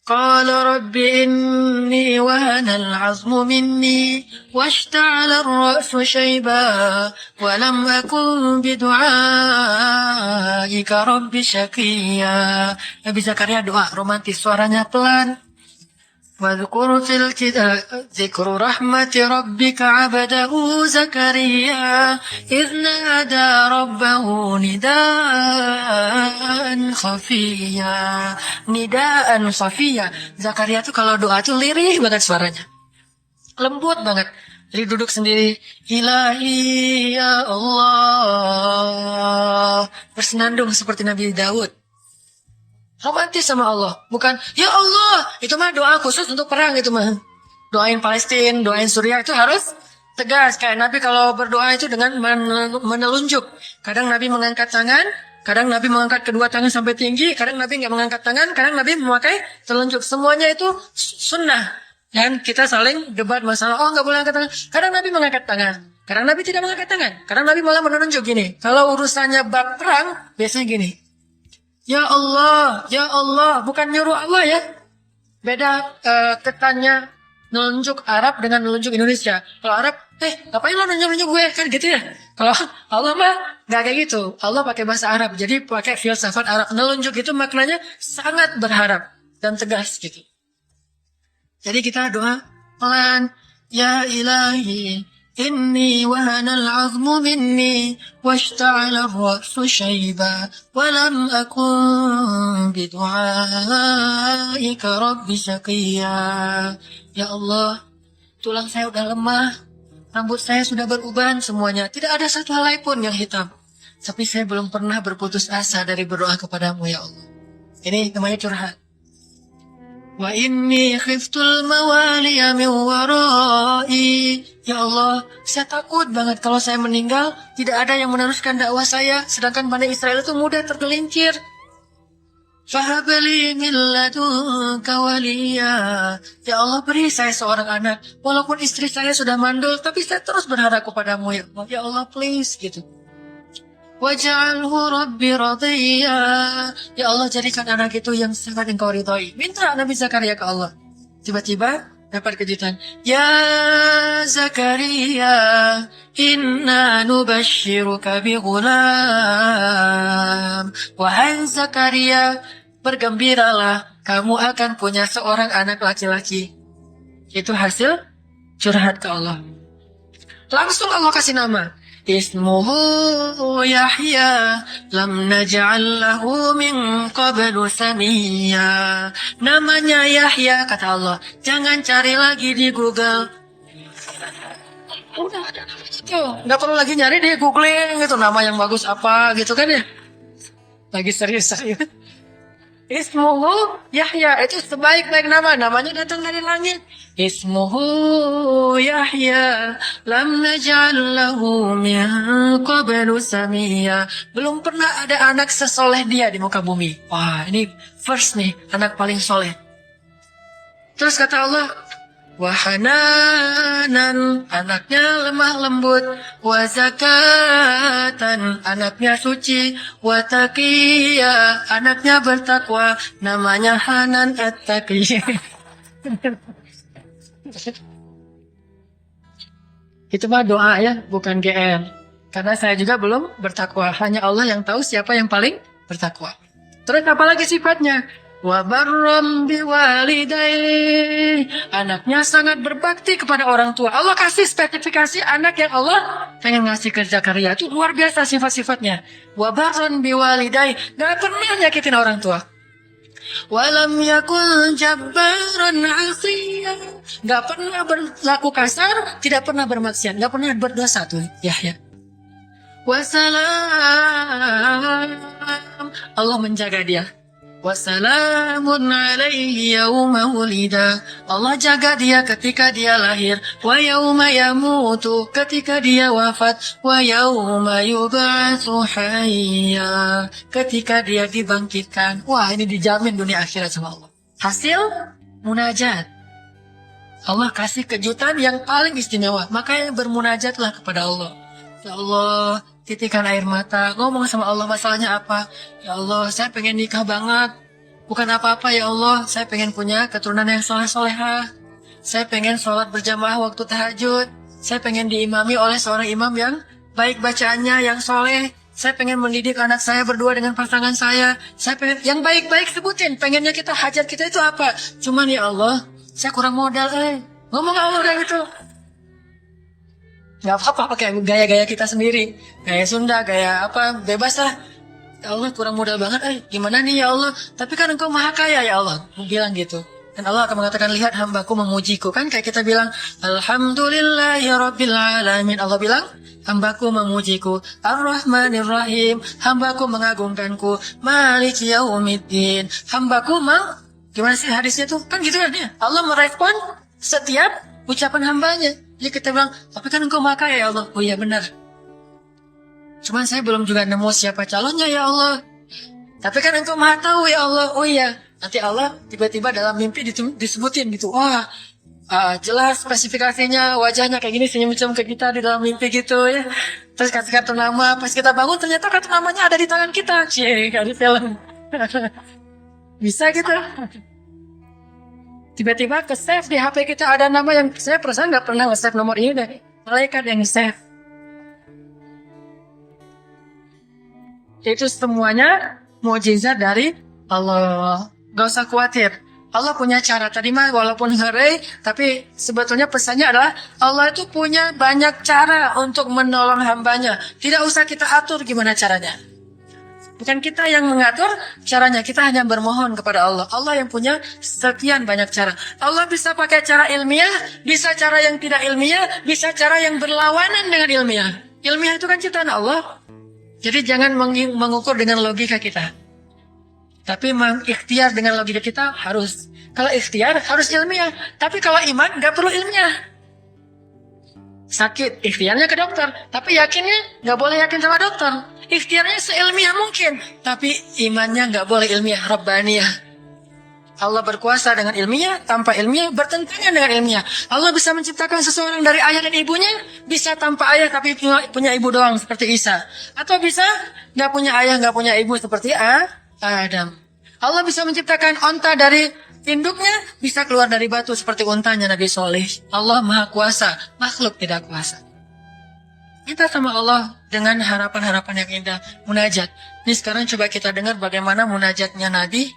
A: Qala rabbi inni wahana al-'azmu minni washta'ala ar-ra'su shayba wa lam akun bidu'aika rabbi syaqiyya. Nabi Zakaria doa romantis, suaranya pelan. واذكر في الكتاب ذكر رحمة ربك عبده زكريا إذ نادى ربه نداء خفيا. Zakaria tuh kalau doa tuh lirih banget suaranya, lembut banget. Jadi duduk sendiri, "Ilahi ya Allah," bersenandung seperti Nabi Daud. Romantis sama Allah. Bukan, "Ya Allah," itu mah doa khusus untuk perang itu mah. Doain Palestina, doain Suriah itu harus tegas. Kayak Nabi kalau berdoa itu dengan menelunjuk. Kadang Nabi mengangkat tangan, kadang Nabi mengangkat kedua tangan sampai tinggi, kadang Nabi nggak mengangkat tangan, kadang Nabi memakai telunjuk. Semuanya itu sunnah. Dan kita saling debat masalah, nggak boleh angkat tangan. Kadang Nabi mengangkat tangan, kadang Nabi tidak mengangkat tangan. Kadang Nabi malah menunjuk gini. Kalau urusannya bab perang, biasanya gini. "Ya Allah, ya Allah," bukan nyuruh Allah ya. Beda ketannya nelunjuk Arab dengan nelunjuk Indonesia. Kalau Arab, ngapain lo nunjuk gue? Kan gitu ya. Kalau Allah mah nggak kayak gitu. Allah pakai bahasa Arab, jadi pakai filsafat Arab. Nelunjuk itu maknanya sangat berharap dan tegas gitu. Jadi kita doa pelan, "Ya ilahi, inni wahana al-'azmu minni washta'ala ar-ra'su shayba wa lam akun bidu'aika rabbi syaqiyya." Ya Allah, tulang saya udah lemah, rambut saya sudah beruban semuanya, tidak ada satu helai pun yang hitam. Tapi saya belum pernah berputus asa dari berdoa kepadamu ya Allah. Ini namanya curhat. Wa inni khiftul mawaliya min warai. Ya Allah, saya takut banget kalau saya meninggal tidak ada yang meneruskan dakwah saya, sedangkan Bani Israel itu mudah tergelincir. Fahabli min ladunka waliya. Ya Allah, beri saya seorang anak. Walaupun istri saya sudah mandul, tapi saya terus berharap kepadamu ya Allah. Ya Allah, please gitu. Waj'alhu rabbi radiyya. Ya Allah, jadikan anak itu yang sangat engkau ridhoi. Minta Nabi Zakaria ke Allah. Tiba-tiba dapat kejutan. Ya Zakaria, inna nubashiruka bi ghulam. Wahai Zakaria, bergembiralah, kamu akan punya seorang anak laki-laki. Itu hasil curhat ke Allah. Langsung Allah kasih nama. Ismuhu Yahya, lam naj'al lahu min qablu samiyya. Namanya Yahya, kata Allah. Jangan cari lagi di Google. Udah ada itu. Nggak perlu lagi nyari di googling gitu nama yang bagus apa gitu kan ya. Lagi serius-serius. Ismuhu Yahya, itu sebaik-baik nama. Namanya datang dari langit. Ismuhu Yahya, lam naj'al lahu min qablu samiyya. Belum pernah ada anak sesoleh dia di muka bumi. Wah, ini first nih, anak paling soleh. Terus kata Allah, wahananan, anaknya lemah lembut, wazakatan, anaknya suci, wataqiya, anaknya bertakwa, namanya Hanan at-Taqi. Itu mah doa ya, bukan GR. Karena saya juga belum bertakwa, hanya Allah yang tahu siapa yang paling bertakwa. Terus apalagi sifatnya? Wa barram biwalidayhi, anaknya sangat berbakti kepada orang tua. Allah kasih spesifikasi anak yang Allah pengen ngasih ke Zakaria itu luar biasa sifat-sifatnya. Wa barram biwalidayhi, gak pernah nyakitin orang tua. Walam yakun jabbaran asiyya, gak pernah berlaku kasar, tidak pernah bermaksiat, gak pernah berdosa tuh Yahya. Wassalam, Allah menjaga dia. Wassalamun alaihi yawma wulida, Allah jaga dia ketika dia lahir. Wa yawma yamutu, ketika dia wafat. Wa yawma yub'atsu hayya, ketika dia dibangkitkan. Wah, ini dijamin dunia akhirat sama Allah. Hasil munajat. Allah kasih kejutan yang paling istimewa. Makanya bermunajatlah kepada Allah. Ya Allah, titikan air mata, ngomong sama Allah masalahnya apa. Ya Allah, saya pengen nikah banget. Bukan apa-apa ya Allah, saya pengen punya keturunan yang soleh-solehah. Saya pengen sholat berjamaah waktu tahajud. Saya pengen diimami oleh seorang imam yang baik bacaannya, yang soleh. Saya pengen mendidik anak saya berdua dengan pasangan saya. Saya pengen yang baik-baik sebutin. Pengennya kita, hajat kita itu apa. Cuman ya Allah, saya kurang modal. Ngomong Allah kayak gitu. Gak apa-apa pakai gaya-gaya kita sendiri, gaya Sunda, gaya apa, bebas lah. Ya Allah, kurang modal banget, gimana nih ya Allah, tapi kan engkau maha kaya ya Allah, bilang gitu. Dan Allah akan mengatakan, lihat hambaku memujiku. Kan kayak kita bilang, Alhamdulillahi Rabbil Alamin. Allah bilang, hambaku memujiku. Ar-Rahmanir-Rahim, hambaku mengagungkanku. Maliki Yaumiddin, hambaku gimana sih hadisnya tuh? Kan gitu kan ya. Allah merespon setiap ucapan hambanya. Jadi kita bilang, tapi kan engkau maha kaya ya Allah. Oh iya benar. Cuman saya belum juga nemu siapa calonnya ya Allah. Tapi kan engkau maha tahu ya Allah. Oh iya. Nanti Allah tiba-tiba dalam mimpi disebutin gitu. Wah, jelas spesifikasinya, wajahnya kayak gini, senyum-senyum ke kita di dalam mimpi gitu ya. Terus kasih kartu nama. Pas kita bangun ternyata kartu namanya ada di tangan kita. Cie, kayak di film. Bisa gitu. Tiba-tiba ke save di HP kita ada nama yang saya perasaan nggak pernah nge-save nomor ini deh. Malaikat yang nge-save. Itu semuanya mukjizat dari Allah. Gak usah khawatir. Allah punya cara. Tadi mah walaupun hore, tapi sebetulnya pesannya adalah Allah itu punya banyak cara untuk menolong hambanya. Tidak usah kita atur gimana caranya. Bukan kita yang mengatur caranya, kita hanya bermohon kepada Allah. Allah yang punya sekian banyak cara. Allah bisa pakai cara ilmiah, bisa cara yang tidak ilmiah, bisa cara yang berlawanan dengan ilmiah. Ilmiah itu kan ciptaan Allah. Jadi jangan mengukur dengan logika kita. Tapi mengikhtiar dengan logika kita harus. Kalau ikhtiar harus ilmiah. Tapi kalau iman nggak perlu ilmiah. Sakit, ikhtiarnya ke dokter. Tapi yakinnya nggak boleh yakin sama dokter. Ikhtiarnya seilmiah mungkin. Tapi imannya nggak boleh ilmiah, rabbaniyah. Allah berkuasa dengan ilmiah, tanpa ilmiah bertentangan dengan ilmiah. Allah bisa menciptakan seseorang dari ayah dan ibunya, bisa tanpa ayah tapi punya ibu doang seperti Isa. Atau bisa nggak punya ayah, nggak punya ibu seperti Adam. Allah bisa menciptakan onta dari induknya, bisa keluar dari batu seperti untanya Nabi Soleh. Allah maha kuasa, makhluk tidak kuasa. Kita sama Allah dengan harapan-harapan yang indah, munajat. Ini sekarang coba kita dengar bagaimana munajatnya Nabi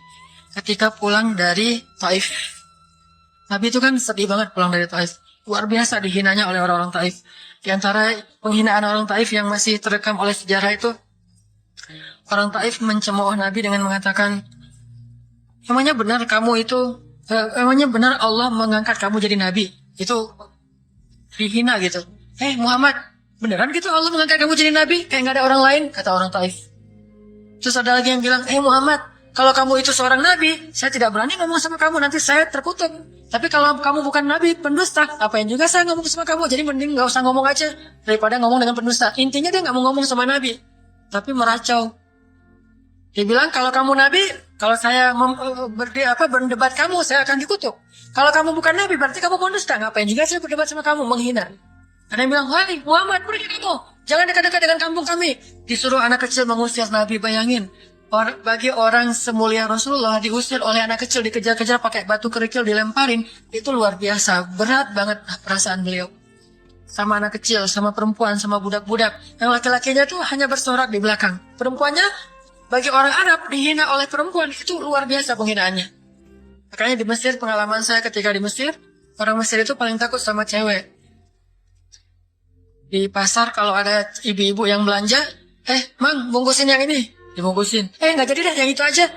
A: ketika pulang dari Taif. Nabi itu kan sedih banget pulang dari Taif. Luar biasa dihinanya oleh orang-orang Taif. Di antara penghinaan orang Taif yang masih terekam oleh sejarah itu, orang Taif mencemooh Nabi dengan mengatakan, emangnya benar kamu itu, emangnya benar Allah mengangkat kamu jadi Nabi? Itu dihina gitu. Muhammad, beneran gitu Allah mengangkat kamu jadi Nabi? Kayak gak ada orang lain, kata orang Taif. Terus ada lagi yang bilang, Muhammad, kalau kamu itu seorang nabi, saya tidak berani ngomong sama kamu, nanti saya terkutuk. Tapi kalau kamu bukan nabi, pendusta, apain juga saya ngomong sama kamu. Jadi mending gak usah ngomong aja, daripada ngomong dengan pendusta. Intinya dia gak mau ngomong sama nabi, tapi meracau. Dia bilang, kalau kamu nabi, kalau saya berdebat kamu, saya akan dikutuk. Kalau kamu bukan nabi, berarti kamu pendusta. Ngapain juga saya berdebat sama kamu, menghina. Ada yang bilang, hai Muhammad, pergi kamu, jangan dekat-dekat dengan kampung kami. Disuruh anak kecil mengusir Nabi, bayangin. Bagi orang semulia Rasulullah diusir oleh anak kecil, dikejar-kejar pakai batu kerikil, dilemparin, itu luar biasa, berat banget perasaan beliau. Sama anak kecil, sama perempuan, sama budak-budak. Yang laki-lakinya tuh hanya bersorak di belakang. Perempuannya, bagi orang Arab, dihina oleh perempuan, itu luar biasa penghinaannya. Makanya di Mesir, pengalaman saya ketika di Mesir, orang Mesir itu paling takut sama cewek. Di pasar kalau ada ibu-ibu yang belanja, Mang, bungkusin yang ini. Dibungkusin, nggak jadi deh, yang itu aja.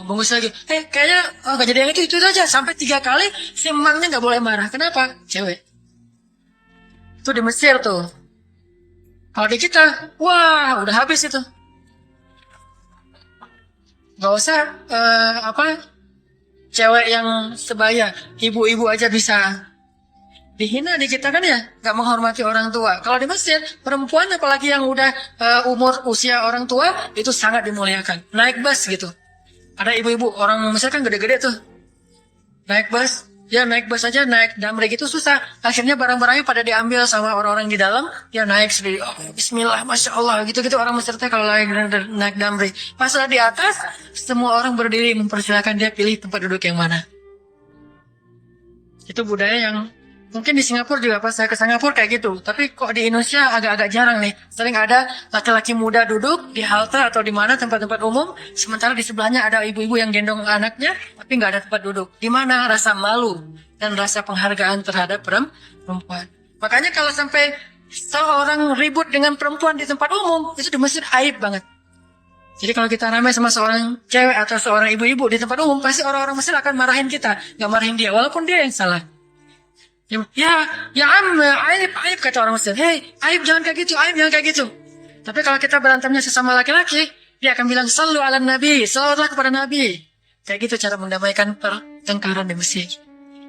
A: Bungkus lagi, kayaknya nggak jadi yang itu aja. Sampai 3 kali, si emangnya nggak boleh marah. Kenapa? Cewek. Itu di Mesir tuh. Kalau di kita, wah, udah habis itu. Nggak usah, cewek yang sebaya, ibu-ibu aja bisa dihina di kita kan ya, nggak menghormati orang tua. Kalau di Mesir, perempuan apalagi yang udah umur usia orang tua itu sangat dimuliakan. Naik bus gitu, ada ibu-ibu orang Mesir kan gede-gede tuh, naik bus, ya naik bus aja, naik damri gitu susah. Akhirnya barang-barangnya pada diambil sama orang-orang di dalam, dia naik sendiri. Bismillah, masya Allah, gitu-gitu orang Mesir teh kalau naik damri. Pas udah di atas, semua orang berdiri mempersilahkan dia pilih tempat duduk yang mana. Itu budaya yang mungkin di Singapura juga, pas saya ke Singapura kayak gitu. Tapi kok di Indonesia agak-agak jarang nih. Sering ada laki-laki muda duduk di halte atau di mana tempat-tempat umum, sementara di sebelahnya ada ibu-ibu yang gendong anaknya, tapi nggak ada tempat duduk. Di mana rasa malu dan rasa penghargaan terhadap perempuan. Makanya kalau sampai seorang ribut dengan perempuan di tempat umum, itu di Mesir aib banget. Jadi kalau kita ramai sama seorang cewek atau seorang ibu-ibu di tempat umum, pasti orang-orang Mesir akan marahin kita, nggak marahin dia, walaupun dia yang salah. Ya aib kata orang Mesir. Aib jangan kayak gitu, aib jangan kayak gitu. Tapi kalau kita berantemnya sesama laki-laki, dia akan bilang sallu ala nabi, salawatlah kepada nabi. Kayak gitu cara mendamaikan pertengkaran di Mesir.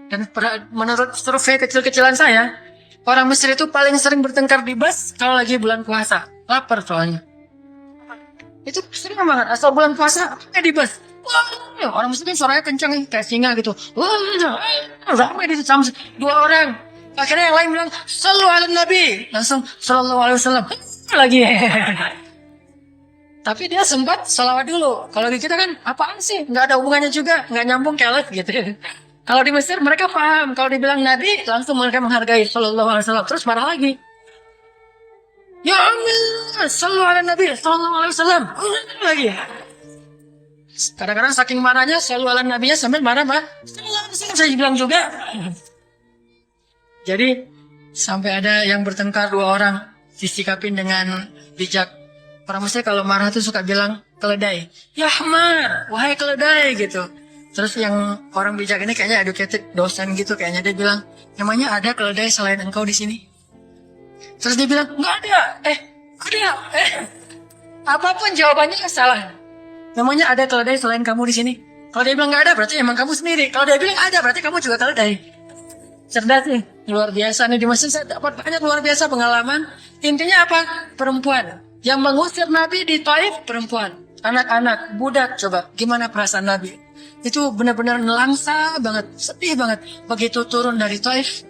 A: Dan menurut survei kecil-kecilan saya, orang Mesir itu paling sering bertengkar di bus kalau lagi bulan puasa, lapar soalnya. Itu sering banget, asal bulan puasa di bus. Wah, orang Muslim suaranya kencang kayak singa gitu. Wah, ramai di situ, 2 orang. Akhirnya yang lain bilang, sallu ala nabi. Langsung, sallallahu alaihi wasallam. Lagi. Tapi dia sempat salawat dulu. Kalau di kita kan, apaan sih? Nggak ada hubungannya juga. Nggak nyambung kelet gitu. Kalau di Mesir mereka paham. Kalau dibilang nabi, langsung mereka menghargai sallallahu alaihi wasallam. Terus marah lagi. Ya Allah, sallu ala nabi, sallallahu alaihi wasallam. Lagi. Kadang-kadang saking marahnya selalu ala nabinya sambil marah, saya bilang juga. Jadi sampai ada yang bertengkar 2 orang disikapin dengan bijak. Orang Mesir kalau marah tuh suka bilang keledai, ya Ahmad, wahai keledai gitu. Terus yang orang bijak ini kayaknya educated dosen gitu, kayaknya dia bilang, namanya ada keledai selain engkau di sini? Terus dia bilang, nggak ada. Apapun jawabannya salah. Namanya ada keledai selain kamu di sini. Kalau dia bilang nggak ada, berarti emang kamu sendiri. Kalau dia bilang ada, berarti kamu juga keledai. Cerdas nih, luar biasa nih di masjid saya dapat banyak luar biasa pengalaman. Intinya apa? Perempuan yang mengusir Nabi di Taif, perempuan, anak-anak, budak. Coba gimana perasaan Nabi? Itu benar-benar nelangsa banget, sedih banget. Begitu turun dari Taif,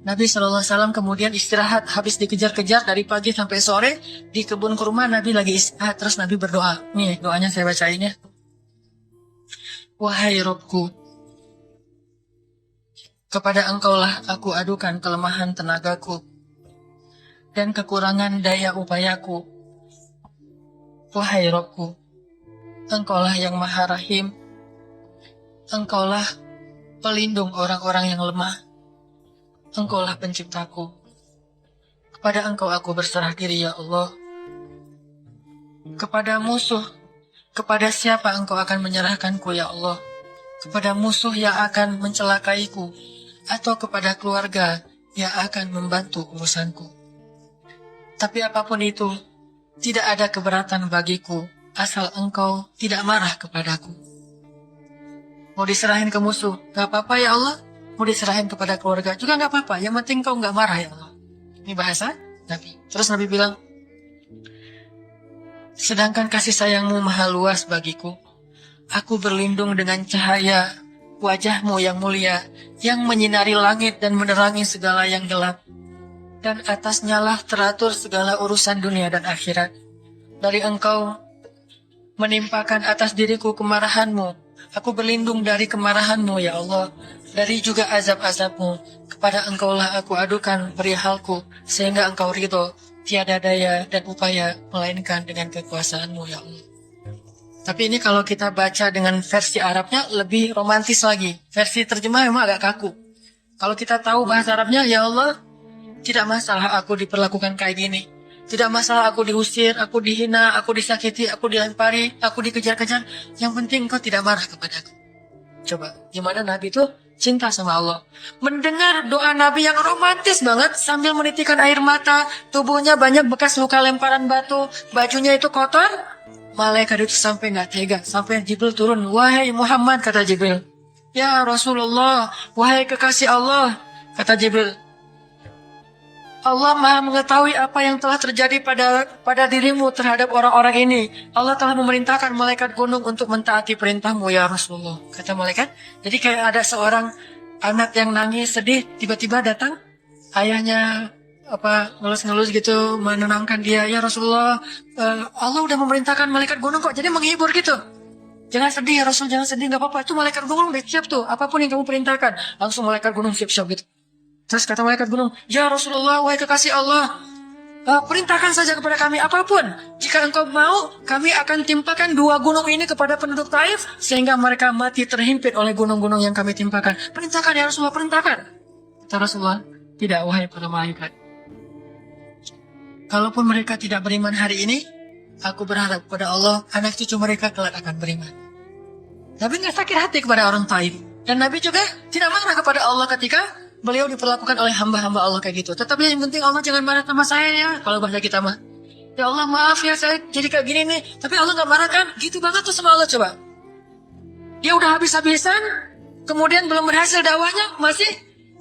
A: Nabi SAW kemudian istirahat habis dikejar-kejar dari pagi sampai sore di kebun kurma. Nabi lagi istirahat, terus Nabi berdoa. Nih doanya saya bacain ya. Wahai Robku, kepada Engkaulah aku adukan kelemahan tenagaku dan kekurangan daya upayaku. Wahai Robku, Engkaulah yang Maha Rahim. Engkaulah pelindung orang-orang yang lemah. Engkaulah penciptaku. Kepada Engkau aku berserah diri ya Allah. Kepada musuh, kepada siapa Engkau akan menyerahkanku ya Allah? Kepada musuh yang akan mencelakaiku, atau kepada keluarga yang akan membantu urusanku. Tapi apapun itu, tidak ada keberatan bagiku, asal Engkau tidak marah kepadaku. Mau diserahin ke musuh, gak apa-apa ya Allah. Mau diserahin kepada keluarga juga gak apa-apa. Yang penting Kau gak marah ya Allah. Ini bahasa Nabi. Terus Nabi bilang, sedangkan kasih sayangmu maha luas bagiku, aku berlindung dengan cahaya wajahmu yang mulia, yang menyinari langit dan menerangi segala yang gelap. Dan atasnya lah teratur segala urusan dunia dan akhirat. Dari Engkau menimpakan atas diriku kemarahanmu. Aku berlindung dari kemarahanmu ya Allah, dari juga azab-azabmu. Kepada Engkaulah aku adukan perihalku, sehingga Engkau ridho, tiada daya dan upaya melainkan dengan kekuasaanmu ya Allah. Tapi ini kalau kita baca dengan versi Arabnya lebih romantis lagi. Versi terjemah memang agak kaku. Kalau kita tahu bahasa Arabnya, ya Allah, tidak masalah aku diperlakukan kayak gini. Tidak masalah aku diusir, aku dihina, aku disakiti, aku dilempari, aku dikejar-kejar. Yang penting Engkau tidak marah kepadaku. Coba, gimana Nabi itu cinta sama Allah. Mendengar doa Nabi yang romantis banget sambil menitikan air mata, tubuhnya banyak bekas luka lemparan batu, bajunya itu kotor. Malaikat itu sampai nggak tega, sampai Jibril turun. Wahai Muhammad, kata Jibril. Ya Rasulullah, wahai kekasih Allah, kata Jibril. Allah Maha mengetahui apa yang telah terjadi pada dirimu terhadap orang-orang ini. Allah telah memerintahkan malaikat gunung untuk mentaati perintahmu ya Rasulullah. Kata malaikat. Jadi kayak ada seorang anak yang nangis sedih, tiba-tiba datang ayahnya ngelus-ngelus gitu menenangkan dia. Ya Rasulullah, Allah udah memerintahkan malaikat gunung kok, jadi menghibur gitu. Jangan sedih ya Rasul, jangan sedih, nggak apa-apa. Itu malaikat gunung udah siap tuh, apapun yang kamu perintahkan. Langsung malaikat gunung siap-siap gitu. Terus kata malaikat gunung, ya Rasulullah, wahai kekasih Allah, perintahkan saja kepada kami apapun. Jika engkau mau, kami akan timpakan 2 gunung ini kepada penduduk Taif, sehingga mereka mati terhimpit oleh gunung-gunung yang kami timpakan. Perintahkan ya Rasulullah, perintahkan. Kata Rasulullah, tidak wahai para malaikat. Kalaupun mereka tidak beriman hari ini, aku berharap kepada Allah, anak cucu mereka kelak akan beriman. Nabi nggak sakit hati kepada orang Taif. Dan Nabi juga tidak marah kepada Allah ketika beliau diperlakukan oleh hamba-hamba Allah kayak gitu. Tetapi yang penting Allah jangan marah sama saya ya. Kalau bahasa kita mah, ya Allah maaf ya saya jadi kayak gini nih. Tapi Allah gak marah kan? Gitu banget tuh sama Allah coba. Dia udah habis-habisan, kemudian belum berhasil dakwahnya, masih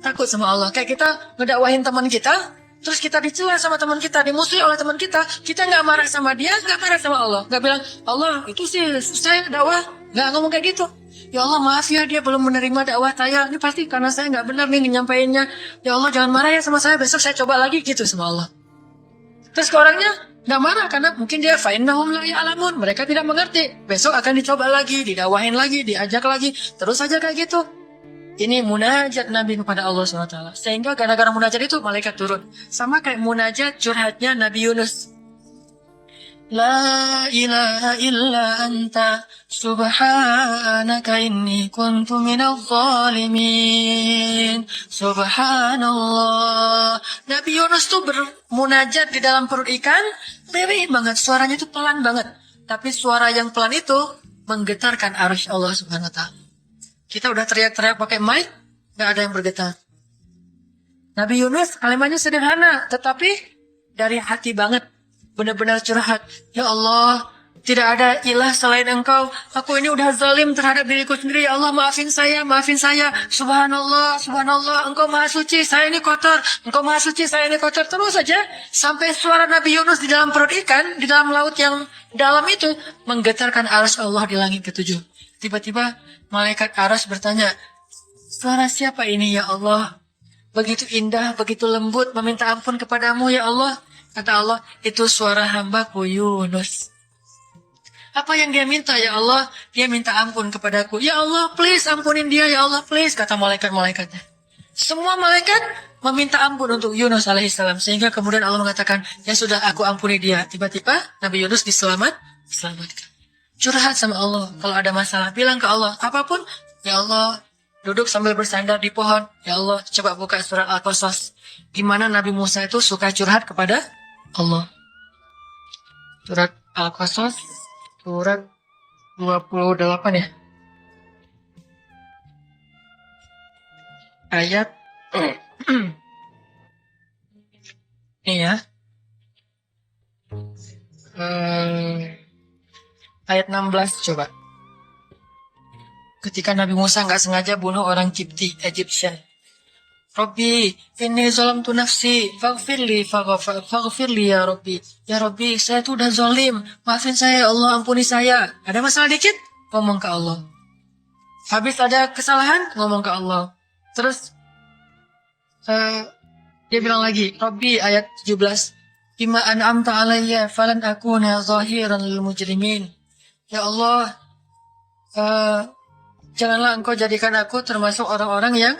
A: takut sama Allah. Kayak kita ngedakwahin teman kita, terus kita dicela sama teman kita, dimusuhi oleh teman kita gak marah sama dia, gak marah sama Allah. Gak bilang, Allah itu sih saya dakwah, gak ngomong kayak gitu. Ya Allah maaf ya dia belum menerima dakwah saya. Ini pasti karena saya gak benar nih nyampainya. Ya Allah jangan marah ya sama saya. Besok saya coba lagi gitu sama Allah. Terus ke orangnya gak marah karena mungkin dia fa'innahum la ya'lamun. Mereka tidak mengerti. Besok akan dicoba lagi, didakwahin lagi, diajak lagi. Terus saja kayak gitu. Ini munajat Nabi kepada Allah SWT. Sehingga gara-gara munajat itu malaikat turun. Sama kayak munajat curhatnya Nabi Yunus. La ilaha illa anta subhanaka inni kuntu minal zalimin. Subhanallah. Nabi Yunus tuh bermunajat di dalam perut ikan, bebek banget, suaranya itu pelan banget. Tapi suara yang pelan itu menggetarkan arsy Allah Subhanahu wa taala. Kita udah teriak-teriak pakai mic, gak ada yang bergetar. Nabi Yunus kalimatnya sederhana, tetapi dari hati banget. Benar-benar curhat. Ya Allah, tidak ada ilah selain Engkau. Aku ini udah zalim terhadap diriku sendiri. Ya Allah, maafin saya, maafin saya. Subhanallah, subhanallah. Engkau maha suci, saya ini kotor. Engkau maha suci, saya ini kotor. Terus saja sampai suara Nabi Yunus di dalam perut ikan, di dalam laut yang dalam itu, menggetarkan arsy Allah di langit ketujuh. Tiba-tiba malaikat arsy bertanya, suara siapa ini ya Allah? Begitu indah, begitu lembut, meminta ampun kepadamu ya Allah. Kata Allah, itu suara hambaku Yunus. Apa yang dia minta ya Allah? Dia minta ampun kepadaku. Ya Allah, please ampunin dia ya Allah, please. Kata malaikat-malaikatnya. Semua malaikat meminta ampun untuk Yunus alaihissalam. Sehingga kemudian Allah mengatakan, ya sudah aku ampuni dia. Tiba-tiba Nabi Yunus diselamatkan. Curhat sama Allah. Kalau ada masalah, bilang ke Allah. Apapun, ya Allah, duduk sambil bersandar di pohon. Ya Allah, coba buka surat Al-Qasas. Gimana Nabi Musa itu suka curhat kepada Allah. Surat Al-Qasas. Surat 28 ya. Ayat ini ya. Ayat 16 coba. Ketika Nabi Musa nggak sengaja bunuh orang Kipti, Egyptian. Rabbi, ini zalamtu nafsi, faghfirli ya Rabbi. Ya Rabbi, saya tuh udah zalim. Maafin saya ya Allah, ampuni saya. Ada masalah dikit? Ngomong ke Allah. Habis ada kesalahan? Ngomong ke Allah. Terus dia bilang lagi, Rabbi ayat 17. Bima an'amta alayya falan akuna zahiran lil mujrimin. Ya Allah, janganlah engkau jadikan aku termasuk orang-orang yang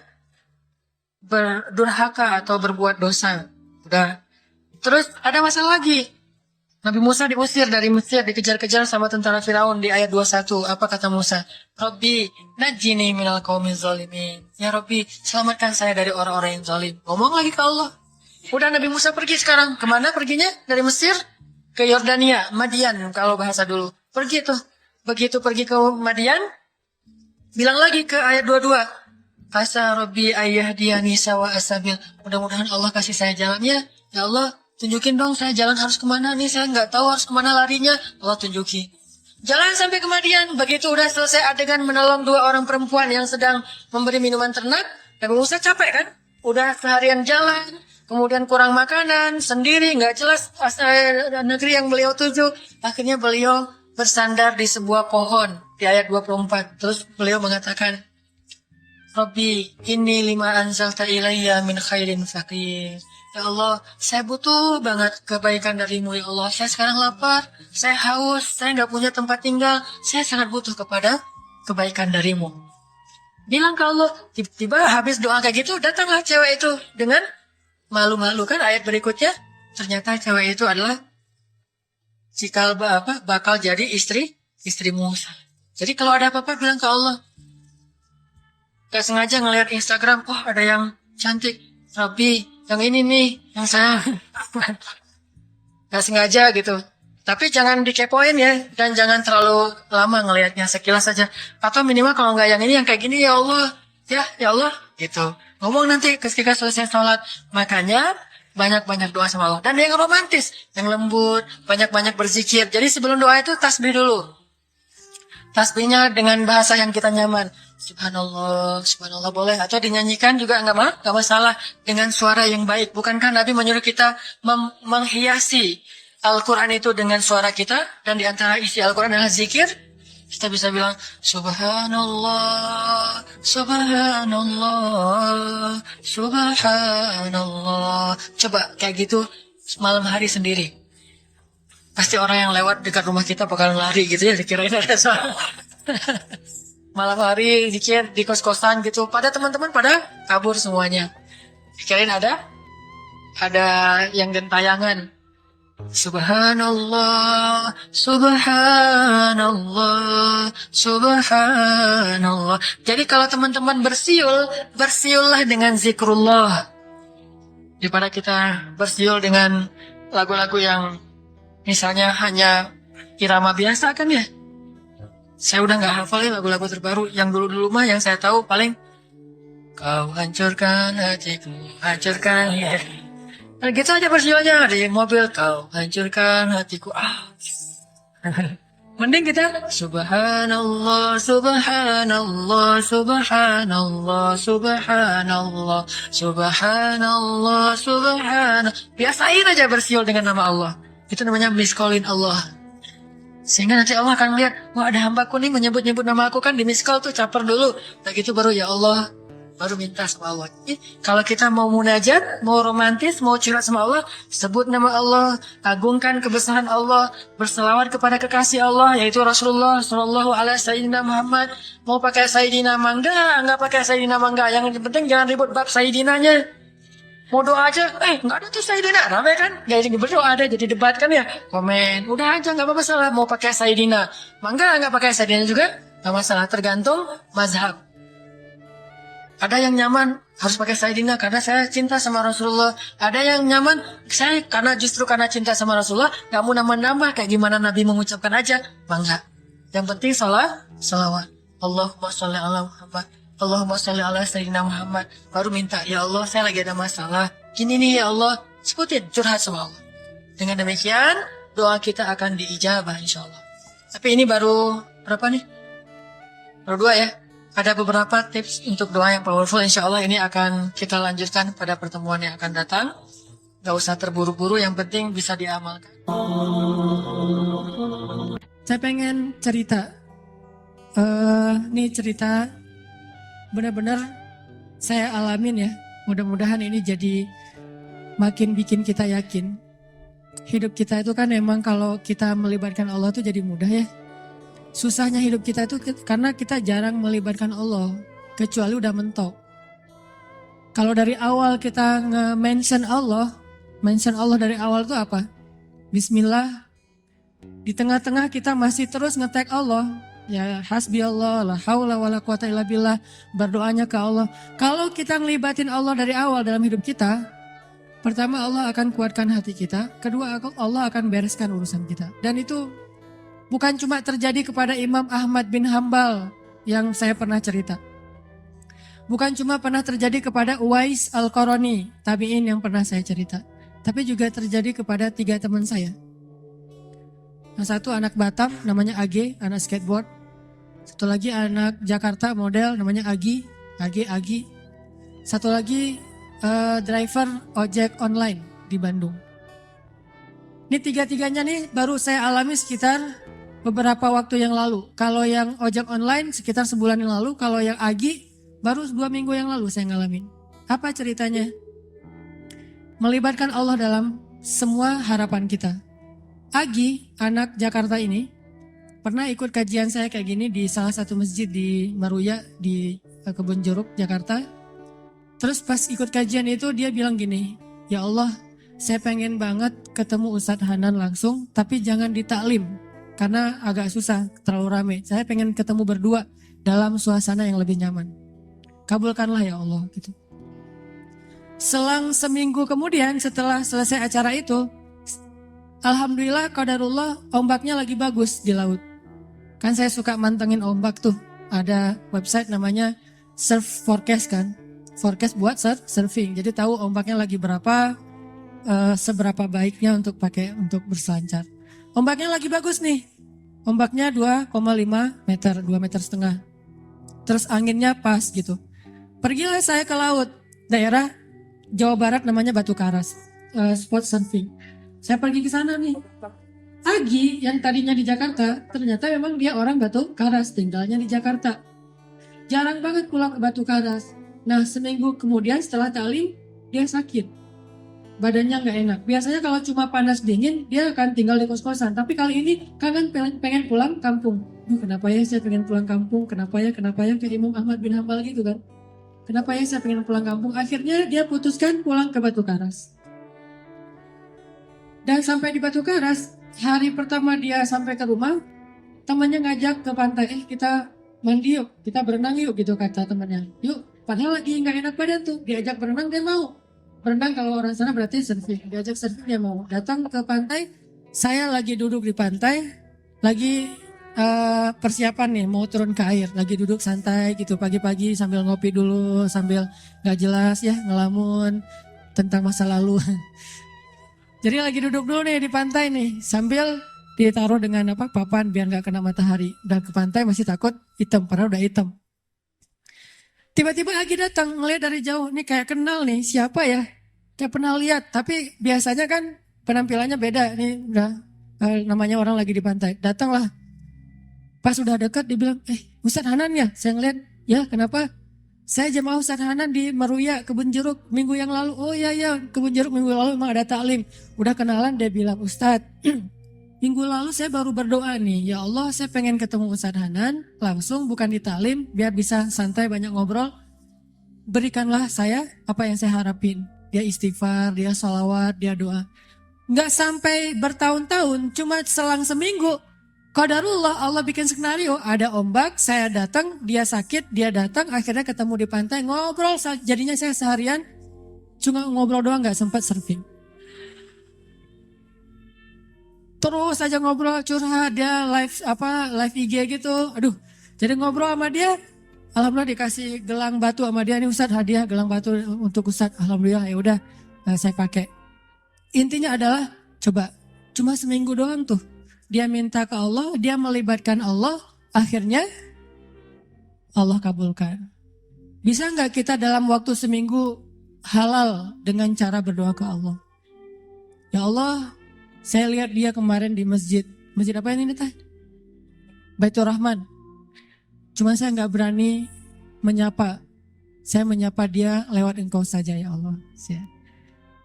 A: berdurhaka atau berbuat dosa. Udah. Terus ada masalah lagi. Nabi Musa diusir dari Mesir, dikejar-kejar sama tentara Firaun di ayat 21. Apa kata Musa? Rabbi, najini minal qaumiz zalimin. Ya Rabbi, selamatkan saya dari orang-orang yang zalim. Ngomong lagi ke Allah. Udah Nabi Musa pergi sekarang. Kemana perginya? Dari Mesir ke Yordania, Madian kalau bahasa dulu. Pergi tuh. Begitu pergi ke Madian, bilang lagi ke ayat 22. Asa Rabbi ayyahdiyani sawa asabil. Mudah-mudahan Allah kasih saya jalannya. Ya Allah, tunjukin dong saya jalan harus kemana nih. Saya nggak tahu harus kemana larinya. Allah tunjuki. Jalan sampai ke Madian. Begitu udah selesai adegan menolong dua orang perempuan yang sedang memberi minuman ternak. Nabi Musa capek kan? Udah seharian jalan. Kemudian kurang makanan. Sendiri nggak jelas negeri yang beliau tuju. Akhirnya beliau bersandar di sebuah pohon. Di ayat 24. Terus beliau mengatakan, Rabbi, ini lima anzalta ilayya min khairin faqir. Ya Allah, saya butuh banget kebaikan darimu ya Allah. Saya sekarang lapar, saya haus, saya nggak punya tempat tinggal. Saya sangat butuh kepada kebaikan darimu. Bilang ke Allah, tiba-tiba habis doa kayak gitu, datanglah cewek itu dengan malu-malu kan ayat berikutnya. Ternyata cewek itu adalah bakal jadi istri Musa. Jadi kalau ada apa-apa bilang ke Allah. Gak sengaja ngelihat Instagram, oh ada yang cantik, Rabbi, yang ini nih, yang saya gak sengaja gitu. Tapi jangan dikepoin ya, dan jangan terlalu lama ngelihatnya, sekilas saja. Atau minimal kalau nggak yang ini, yang kayak gini, ya Allah, ya Allah, gitu. Ngomong nanti ketika selesai sholat. Makanya banyak-banyak doa sama Allah. Dan yang romantis, yang lembut, banyak-banyak berzikir. Jadi sebelum doa itu tasbih dulu. Tasbihnya dengan bahasa yang kita nyaman. Subhanallah, subhanallah boleh. Atau dinyanyikan juga nggak masalah. Dengan suara yang baik. Bukankah Nabi menyuruh kita menghiasi Al-Quran itu dengan suara kita? Dan di antara isi Al-Quran adalah zikir. Kita bisa bilang, Subhanallah, Subhanallah, Subhanallah. Coba kayak gitu malam hari sendiri. Pasti orang yang lewat dekat rumah kita bakalan lari gitu ya, dikirain ada suara. Malam hari dikira di kos-kosan gitu, pada teman-teman pada kabur semuanya. Dikirain ada yang gentayangan. Subhanallah, Subhanallah, Subhanallah. Jadi kalau teman-teman bersiullah dengan zikrullah. Daripada kita bersiul dengan lagu-lagu yang misalnya hanya irama biasa kan ya. Saya udah gak hafal ya lagu-lagu terbaru. Yang dulu-dulu mah yang saya tahu paling kau hancurkan hatiku, hancurkan ya. Nah gitu aja bersiulnya di mobil. Kau hancurkan hatiku. Mending kita Subhanallah, Subhanallah, Subhanallah, Subhanallah, Subhanallah, Subhanallah. Biasain aja bersiul dengan nama Allah. Itu namanya miskolin Allah. Sehingga nanti Allah akan lihat, wah ada hambaku nih menyebut-nyebut nama aku, kan di miskol tuh caper dulu. Nah gitu baru ya Allah, baru minta sama Allah. Kalau kita mau munajat, mau romantis, mau curhat sama Allah, sebut nama Allah, agungkan kebesaran Allah, berselawat kepada kekasih Allah, yaitu Rasulullah Shallallahu Alaihi Sayyidina Muhammad. Mau pakai Sayyidina mangga, nggak pakai Sayyidina mangga. Yang penting jangan ribut bab Sayyidinanya. Mau doa aja, nggak ada tuh Sayyidina, rame kan? Gak jadi berdoa ada, jadi debat kan ya? Komen, udah aja nggak apa-apa salah. Mau pakai Sayyidina, mangga nggak pakai Sayyidina juga nggak masalah, tergantung mazhab. Ada yang nyaman harus pakai Sayyidina karena saya cinta sama Rasulullah. Ada yang nyaman saya justru karena cinta sama Rasulullah nggak mau nambah-nambah kayak gimana Nabi mengucapkan aja, mangga. Yang penting salawat. Allahumma sholli ala Muhammad. Allahumma sholli ala Sayyidina Muhammad. Baru minta, ya Allah saya lagi ada masalah. Gini nih ya Allah. Sebutin, curhat sama Allah. Dengan demikian, doa kita akan diijabah insya Allah. Tapi ini baru berapa nih? Baru 2 ya. Ada beberapa tips untuk doa yang powerful. Insya Allah ini akan kita lanjutkan pada pertemuan yang akan datang. Gak usah terburu-buru, yang penting bisa diamalkan. Saya pengen cerita. Ini cerita benar-benar saya alamin ya. Mudah-mudahan ini jadi makin bikin kita yakin. Hidup kita itu kan emang kalau kita melibatkan Allah tuh jadi mudah ya. Susahnya hidup kita itu karena kita jarang melibatkan Allah. Kecuali udah mentok. Kalau dari awal kita nge-mention Allah dari awal itu apa? Bismillah. Di tengah-tengah kita masih terus nge-tag Allah. Ya hasbi Allah, la haula wala quwata illa billah, berdoanya ke Allah. Kalau kita ngelibatin Allah dari awal dalam hidup kita, pertama Allah akan kuatkan hati kita, kedua Allah akan bereskan urusan kita. Dan itu bukan cuma terjadi kepada Imam Ahmad bin Hambal yang saya pernah cerita. Bukan cuma pernah terjadi kepada Uwais Al-Qarani, tabi'in yang pernah saya cerita. Tapi juga terjadi kepada 3 teman saya. Yang satu anak Batam namanya AG, anak skateboard. Satu lagi anak Jakarta model namanya Agi. Satu lagi driver ojek online di Bandung. Ini 3-tiganya nih baru saya alami sekitar beberapa waktu yang lalu. Kalau yang ojek online sekitar sebulan yang lalu. Kalau yang Agi baru 2 minggu yang lalu saya ngalamin. Apa ceritanya? Melibatkan Allah dalam semua harapan kita. Agi, anak Jakarta ini, pernah ikut kajian saya kayak gini di salah satu masjid di Maruya, di Kebun Jeruk, Jakarta. Terus pas ikut kajian itu dia bilang gini, ya Allah, saya pengen banget ketemu Ustadz Hanan langsung, tapi jangan di taklim, karena agak susah, terlalu rame. Saya pengen ketemu berdua dalam suasana yang lebih nyaman. Kabulkanlah ya Allah, gitu. Selang seminggu kemudian setelah selesai acara itu, alhamdulillah qadarullah ombaknya lagi bagus di laut. Kan saya suka mantengin ombak tuh. Ada website namanya Surf Forecast kan. Forecast buat surfing. Jadi tahu ombaknya lagi berapa, seberapa baiknya untuk pakai untuk berselancar. Ombaknya lagi bagus nih. Ombaknya 2,5 meter, 2,5 meter. Terus anginnya pas gitu. Pergilah saya ke laut. Daerah Jawa Barat namanya Batu Karas. Spot surfing. Saya pergi ke sana nih. Agi yang tadinya di Jakarta, ternyata memang dia orang Batu Karas, tinggalnya di Jakarta. Jarang banget pulang ke Batu Karas. Nah, seminggu kemudian setelah taklim, dia sakit. Badannya nggak enak. Biasanya kalau cuma panas dingin, dia akan tinggal di kos-kosan. Tapi kali ini kangen pengen pulang kampung. Kenapa ya saya pengen pulang kampung? Kenapa ya ke Imam Ahmad bin Hambal gitu kan? Kenapa ya saya pengen pulang kampung? Akhirnya dia putuskan pulang ke Batu Karas. Dan sampai di Batu Karas, hari pertama dia sampai ke rumah, temannya ngajak ke pantai, kita mandi yuk, kita berenang yuk gitu kata temannya. Yuk, padahal lagi nggak enak badan tuh, diajak berenang dia mau. Berenang kalau orang sana berarti surfing, diajak surfing dia mau. Datang ke pantai, saya lagi duduk di pantai, lagi persiapan nih mau turun ke air, lagi duduk santai gitu pagi-pagi sambil ngopi dulu, sambil nggak jelas ya ngelamun tentang masa lalu. Jadi lagi duduk dulu nih di pantai nih sambil
B: ditaruh dengan papan biar nggak kena matahari. Udah ke pantai masih takut hitam, padahal udah hitam. Tiba-tiba Agi datang ngeliat dari jauh, nih kayak kenal nih, siapa ya? Kayak pernah lihat, tapi biasanya kan penampilannya beda. Nih udah namanya orang lagi di pantai. Datanglah, pas udah dekat dibilang, Ustadz Hanan ya? Saya ngeliat, ya kenapa? Saya jemaah Ustadz Hanan di Meruya, Kebun Jeruk minggu yang lalu. Oh iya, Kebun Jeruk minggu lalu memang ada taklim. Udah kenalan, dia bilang, Ustadz, minggu lalu saya baru berdoa nih, ya Allah saya pengen ketemu Ustadz Hanan, langsung bukan di taklim, biar bisa santai banyak ngobrol. Berikanlah saya apa yang saya harapin. Dia istighfar, dia sholawat, dia doa. Nggak sampai bertahun-tahun, cuma selang seminggu. Qadarullah Allah bikin skenario, ada ombak, saya datang, dia sakit, dia datang, akhirnya ketemu di pantai, ngobrol, jadinya saya seharian cuma ngobrol doang, nggak sempat surfing. Terus aja ngobrol, curhat, dia live IG gitu, aduh, jadi ngobrol sama dia, alhamdulillah dikasih gelang batu sama dia, nih Ustadz hadiah gelang batu untuk Ustadz, alhamdulillah ya udah saya pakai. Intinya adalah coba, cuma seminggu doang tuh. Dia minta ke Allah, dia melibatkan Allah, akhirnya Allah kabulkan. Bisa nggak kita dalam waktu seminggu halal dengan cara berdoa ke Allah? Ya Allah, saya lihat dia kemarin di masjid. Masjid apa ini Teh? Baitur Rahman. Cuma saya nggak berani menyapa. Saya menyapa dia lewat engkau saja ya Allah.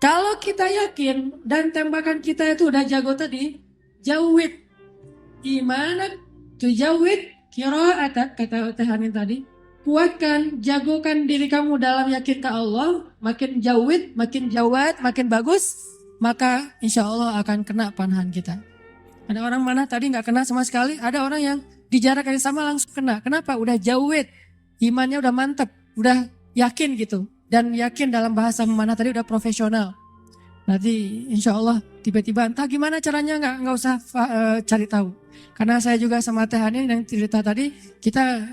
B: Kalau kita yakin dan tembakan kita itu udah jago tadi, jawid gimana tuh jawid qiraat kata Teh Hanin tadi, kuatkan, jagokan diri kamu dalam yakin ke Allah, makin jawid, makin jawad, makin bagus, maka insya Allah akan kena panahan kita. Ada orang mana tadi nggak kena sama sekali, ada orang yang di jarak yang sama langsung kena. Kenapa? Udah jawid, imannya udah mantep, udah yakin gitu, dan yakin dalam bahasa mana tadi udah profesional. Nanti insya Allah tiba-tiba entah gimana caranya nggak usah cari tahu. Karena saya juga sama Teh Hanin yang cerita tadi, kita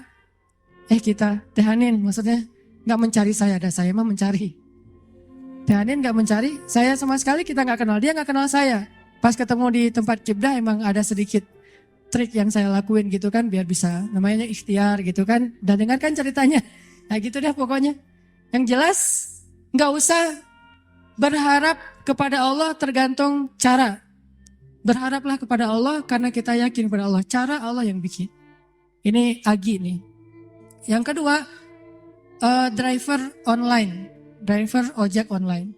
B: Teh Hanin maksudnya nggak mencari saya, ada saya mah mencari. Teh Hanin nggak mencari, saya sama sekali kita nggak kenal, dia nggak kenal saya. Pas ketemu di tempat kibdah emang ada sedikit trik yang saya lakuin gitu kan, biar bisa namanya ikhtiar gitu kan. Dan dengarkan ceritanya, nah gitu deh pokoknya. Yang jelas nggak usah berharap kepada Allah tergantung cara. Berharaplah kepada Allah karena kita yakin kepada Allah. Cara Allah yang bikin. Ini Agi nih. Yang kedua, driver online. Driver ojek online.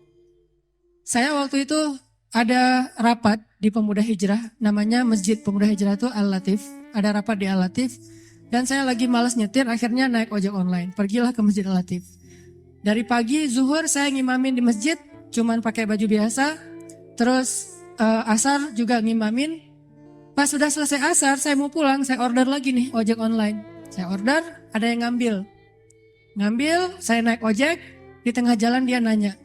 B: Saya waktu itu ada rapat di Pemuda Hijrah. Namanya Masjid Pemuda Hijrah itu Al-Latif. Ada rapat di Al-Latif. Dan saya lagi malas nyetir, akhirnya naik ojek online. Pergilah ke Masjid Al-Latif. Dari pagi zuhur saya ngimamin di masjid. Cuman pakai baju biasa, terus asar juga ngimamin. Pas sudah selesai asar, saya mau pulang, saya order lagi nih ojek online. Saya order, ada yang ngambil, saya naik ojek, di tengah jalan dia nanya,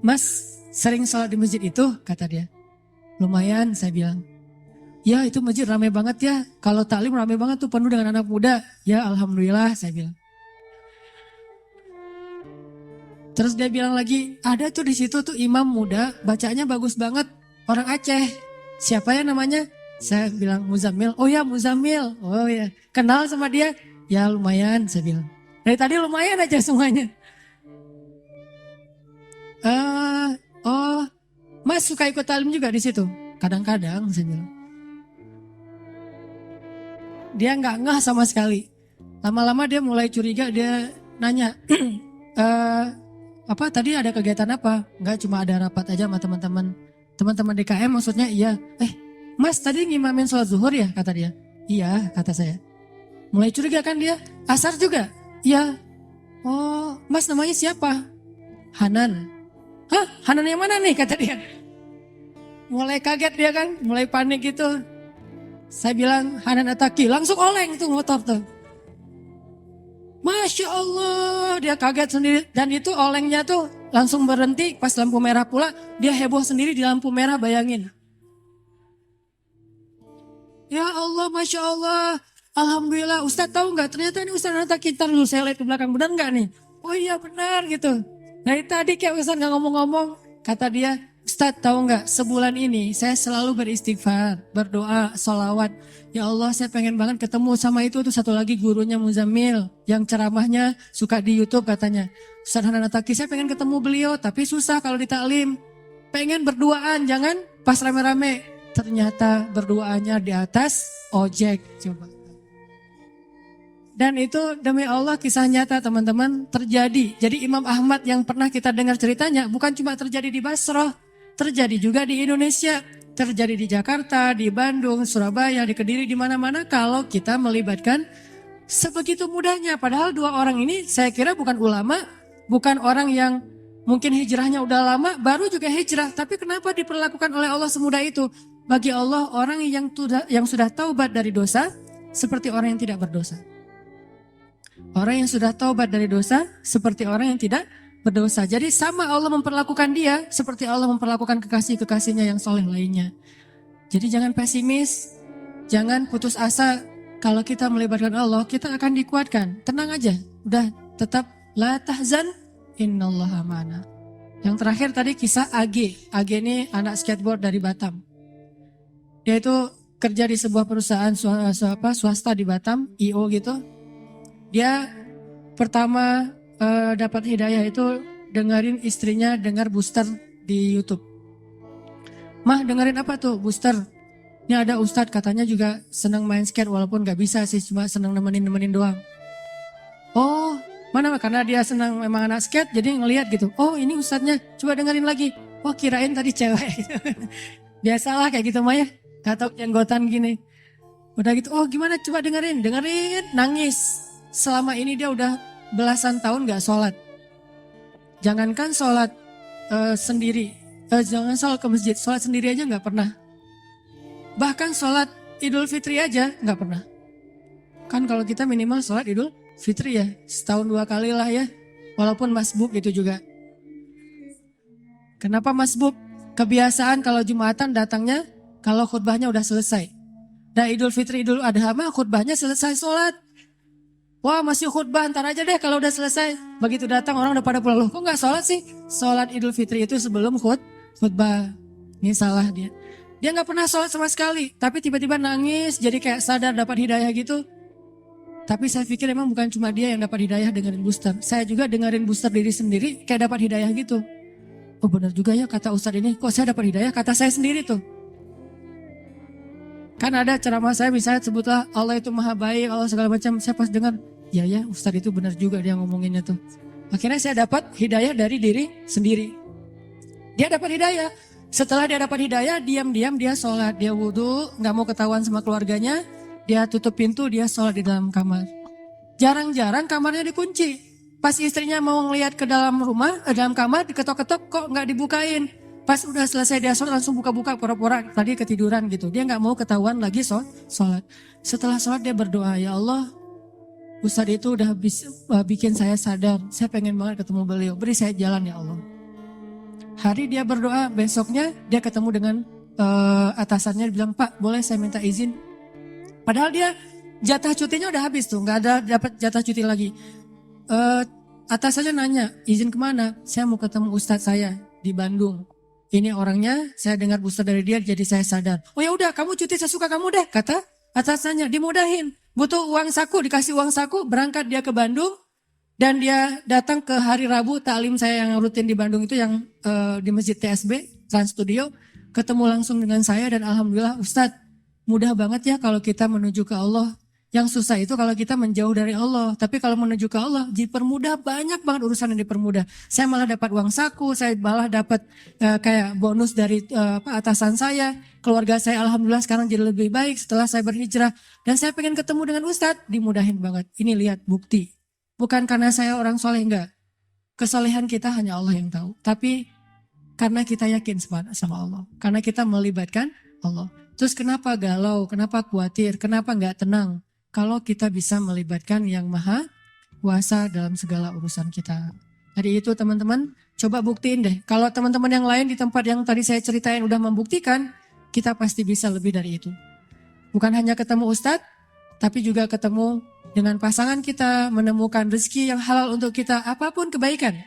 B: Mas sering sholat di masjid itu? Kata dia. Lumayan, saya bilang. Ya itu masjid ramai banget ya, kalau taklim ramai banget tuh, penuh dengan anak muda. Ya alhamdulillah, saya bilang. Terus dia bilang lagi, ada tuh di situ tuh imam muda, bacanya bagus banget, orang Aceh. Siapa ya namanya? Saya bilang Muzammil. Oh ya Muzammil. Oh ya, kenal sama dia? Ya lumayan, saya bilang. Dari tadi lumayan aja semuanya. Mas suka ikut talim juga di situ? Kadang-kadang, saya bilang. Dia nggak ngeh sama sekali. Lama-lama dia mulai curiga, dia nanya, apa tadi ada kegiatan apa? Enggak, cuma ada rapat aja sama teman-teman DKM, maksudnya iya. Mas tadi ngimamin sholat zuhur ya, kata dia. Iya, kata saya. Mulai curiga kan dia. Asar juga? Iya. Oh, Mas namanya siapa? Hanan. Hah, Hanan yang mana nih, kata dia. Mulai kaget dia kan, mulai panik gitu. Saya bilang Hanan Ataki, langsung oleng tuh motor tuh. Masya Allah, dia kaget sendiri. Dan itu olengnya tuh langsung berhenti pas lampu merah pula. Dia heboh sendiri di lampu merah, bayangin. Ya Allah, Masya Allah. Alhamdulillah, Ustadz tahu nggak? Ternyata ini Ustadz Nata Kintar dulu, saya lihat ke belakang, benar nggak nih? Oh iya benar gitu. Dari tadi kayak Ustadz nggak ngomong-ngomong, kata dia, Ustadz Ustadz tahu nggak, sebulan ini saya selalu beristighfar, berdoa, sholawat. Ya Allah, saya pengen banget ketemu sama itu tuh satu lagi gurunya Muzammil yang ceramahnya suka di YouTube katanya. Ustadz Hanan Attaqi, saya pengen ketemu beliau tapi susah kalau di taklim. Pengen berduaan, jangan pas rame-rame. Ternyata berduaannya di atas ojek. Coba. Dan itu demi Allah kisah nyata teman-teman terjadi. Jadi Imam Ahmad yang pernah kita dengar ceritanya bukan cuma terjadi di Basrah. Terjadi juga di Indonesia. Terjadi di Jakarta, di Bandung, Surabaya, di Kediri, di mana-mana kalau kita melibatkan sebegitu mudahnya. Padahal dua orang ini saya kira bukan ulama, bukan orang yang mungkin hijrahnya udah lama, baru juga hijrah. Tapi kenapa diperlakukan oleh Allah semudah itu? Bagi Allah orang yang sudah taubat dari dosa seperti orang yang tidak berdosa. Orang yang sudah taubat dari dosa seperti orang yang tidak berdosa. Jadi sama Allah memperlakukan dia seperti Allah memperlakukan kekasih-kekasihnya yang soleh lainnya. Jadi jangan pesimis, jangan putus asa. Kalau kita melibatkan Allah, kita akan dikuatkan. Tenang aja, udah tetap la tahzan, innallaha ma'ana. Yang terakhir tadi kisah AG. AG ini anak skateboard dari Batam. Dia itu kerja di sebuah perusahaan swasta di Batam, IO gitu. Dia pertama dapat hidayah itu dengerin istrinya dengar booster di YouTube. Mah dengerin apa tuh booster? Ini ada ustadz katanya juga senang main skate walaupun gak bisa sih, cuma senang nemenin doang. Oh mana karena dia senang memang anak skate jadi ngelihat gitu. Oh ini ustadznya, coba dengerin lagi. Oh kirain tadi cewek. Biasalah kayak gitu mah ya, gak tau jenggotan gini. Udah gitu, oh gimana coba dengerin, nangis. Selama ini dia udah belasan tahun gak sholat. Jangankan sholat sendiri, jangan sholat ke masjid, sholat sendiri aja gak pernah. Bahkan sholat Idul Fitri aja gak pernah. Kan kalau kita minimal sholat Idul Fitri ya, setahun 2 kali lah ya. Walaupun masbuk itu juga. Kenapa masbuk? Kebiasaan kalau Jumatan datangnya kalau khutbahnya udah selesai. Dan Idul Fitri, Idul Adha mah khutbahnya selesai sholat. Wah masih khutbah, ntar aja deh kalau udah selesai. Begitu datang orang udah pada pulang. Loh kok gak sholat sih? Sholat Idul Fitri itu sebelum khutbah. Ini salah dia. Dia gak pernah sholat sama sekali. Tapi tiba-tiba nangis jadi kayak sadar dapat hidayah gitu. Tapi saya pikir emang bukan cuma dia yang dapat hidayah dengerin booster. Saya juga dengerin booster diri sendiri kayak dapat hidayah gitu. Oh benar juga ya kata Ustadz ini. Kok saya dapat hidayah? Kata saya sendiri tuh. Kan ada ceramah saya misalnya sebutlah Allah itu maha baik, Allah segala macam. Saya pas dengar, ya Ustadz itu benar juga dia ngomonginnya tuh. Akhirnya saya dapat hidayah dari diri sendiri. Dia dapat hidayah. Setelah dia dapat hidayah, diam-diam dia sholat. Dia wudhu, gak mau ketahuan sama keluarganya. Dia tutup pintu, dia sholat di dalam kamar. Jarang-jarang kamarnya dikunci. Pas istrinya mau ngeliat ke dalam rumah, dalam kamar, diketok-ketok kok gak dibukain. Pas udah selesai dia sholat langsung buka-buka pura-pura tadi ketiduran gitu. Dia gak mau ketahuan lagi sholat. Setelah sholat dia berdoa, ya Allah Ustadz itu udah bikin saya sadar. Saya pengen banget ketemu beliau. Beri saya jalan ya Allah. Hari dia berdoa, besoknya dia ketemu dengan atasannya. Dia bilang, Pak boleh saya minta izin. Padahal dia jatah cutinya udah habis tuh. Gak ada dapat jatah cuti lagi. Atasannya nanya, izin kemana? Saya mau ketemu Ustadz saya di Bandung. Ini orangnya, saya dengar booster dari dia jadi saya sadar. Oh ya udah, kamu cuti sesuka kamu deh, kata atasannya. Dimudahin. Butuh uang saku, dikasih uang saku, berangkat dia ke Bandung. Dan dia datang ke hari Rabu, taklim saya yang rutin di Bandung itu yang di Masjid TSB, Trans Studio. Ketemu langsung dengan saya dan alhamdulillah Ustadz, mudah banget ya kalau kita menuju ke Allah. Yang susah itu kalau kita menjauh dari Allah. Tapi kalau menuju ke Allah, dipermudah, banyak banget urusan yang dipermudah. Saya malah dapat uang saku, saya malah dapat kayak bonus dari atasan saya. Keluarga saya alhamdulillah sekarang jadi lebih baik setelah saya berhijrah. Dan saya pengen ketemu dengan Ustadz, dimudahin banget. Ini lihat bukti. Bukan karena saya orang soleh, enggak. Kesolehan kita hanya Allah yang tahu. Tapi karena kita yakin sama Allah. Karena kita melibatkan Allah. Terus kenapa galau, kenapa khawatir, kenapa enggak tenang? Kalau kita bisa melibatkan yang maha kuasa dalam segala urusan kita. Jadi itu teman-teman, coba buktiin deh. Kalau teman-teman yang lain di tempat yang tadi saya ceritain udah membuktikan, kita pasti bisa lebih dari itu. Bukan hanya ketemu Ustadz, tapi juga ketemu dengan pasangan kita, menemukan rezeki yang halal untuk kita, apapun kebaikan.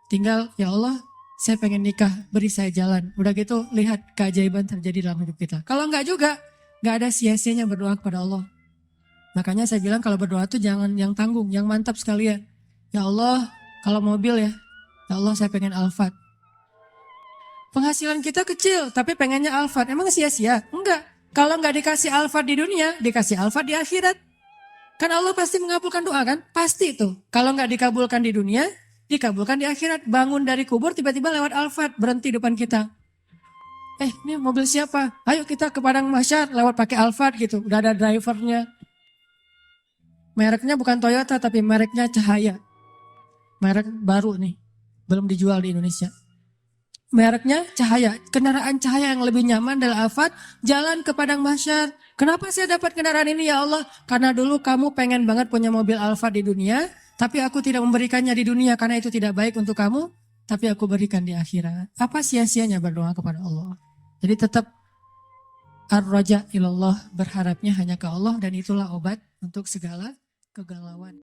B: Tinggal, ya Allah, saya pengen nikah, beri saya jalan. Udah gitu lihat keajaiban terjadi dalam hidup kita. Kalau enggak juga, enggak ada sia-sianya berdoa kepada Allah. Makanya saya bilang kalau berdoa tuh jangan yang tanggung, yang mantap sekalian. Ya Allah, kalau mobil ya Allah saya pengen Alphard. Penghasilan kita kecil, tapi pengennya Alphard. Emang sia-sia? Enggak. Kalau enggak dikasih Alphard di dunia, dikasih Alphard di akhirat. Kan Allah pasti mengabulkan doa kan? Pasti itu. Kalau nggak dikabulkan di dunia, dikabulkan di akhirat. Bangun dari kubur tiba-tiba lewat Alphard berhenti depan kita. Ini mobil siapa? Ayo kita ke Padang Mahsyar lewat pakai Alphard gitu. Udah ada drivernya. Mereknya bukan Toyota tapi mereknya Cahaya. Merek baru nih. Belum dijual di Indonesia. Mereknya Cahaya. Kendaraan Cahaya yang lebih nyaman adalah Alphard. Jalan ke Padang Mahsyar. Kenapa saya dapat kendaraan ini ya Allah? Karena dulu kamu pengen banget punya mobil Alphard di dunia, tapi aku tidak memberikannya di dunia karena itu tidak baik untuk kamu, tapi aku berikan di akhirat. Apa sia-sianya berdoa kepada Allah? Jadi tetap ar-raja ilallah, berharapnya hanya ke Allah dan itulah obat untuk segala kegalauan.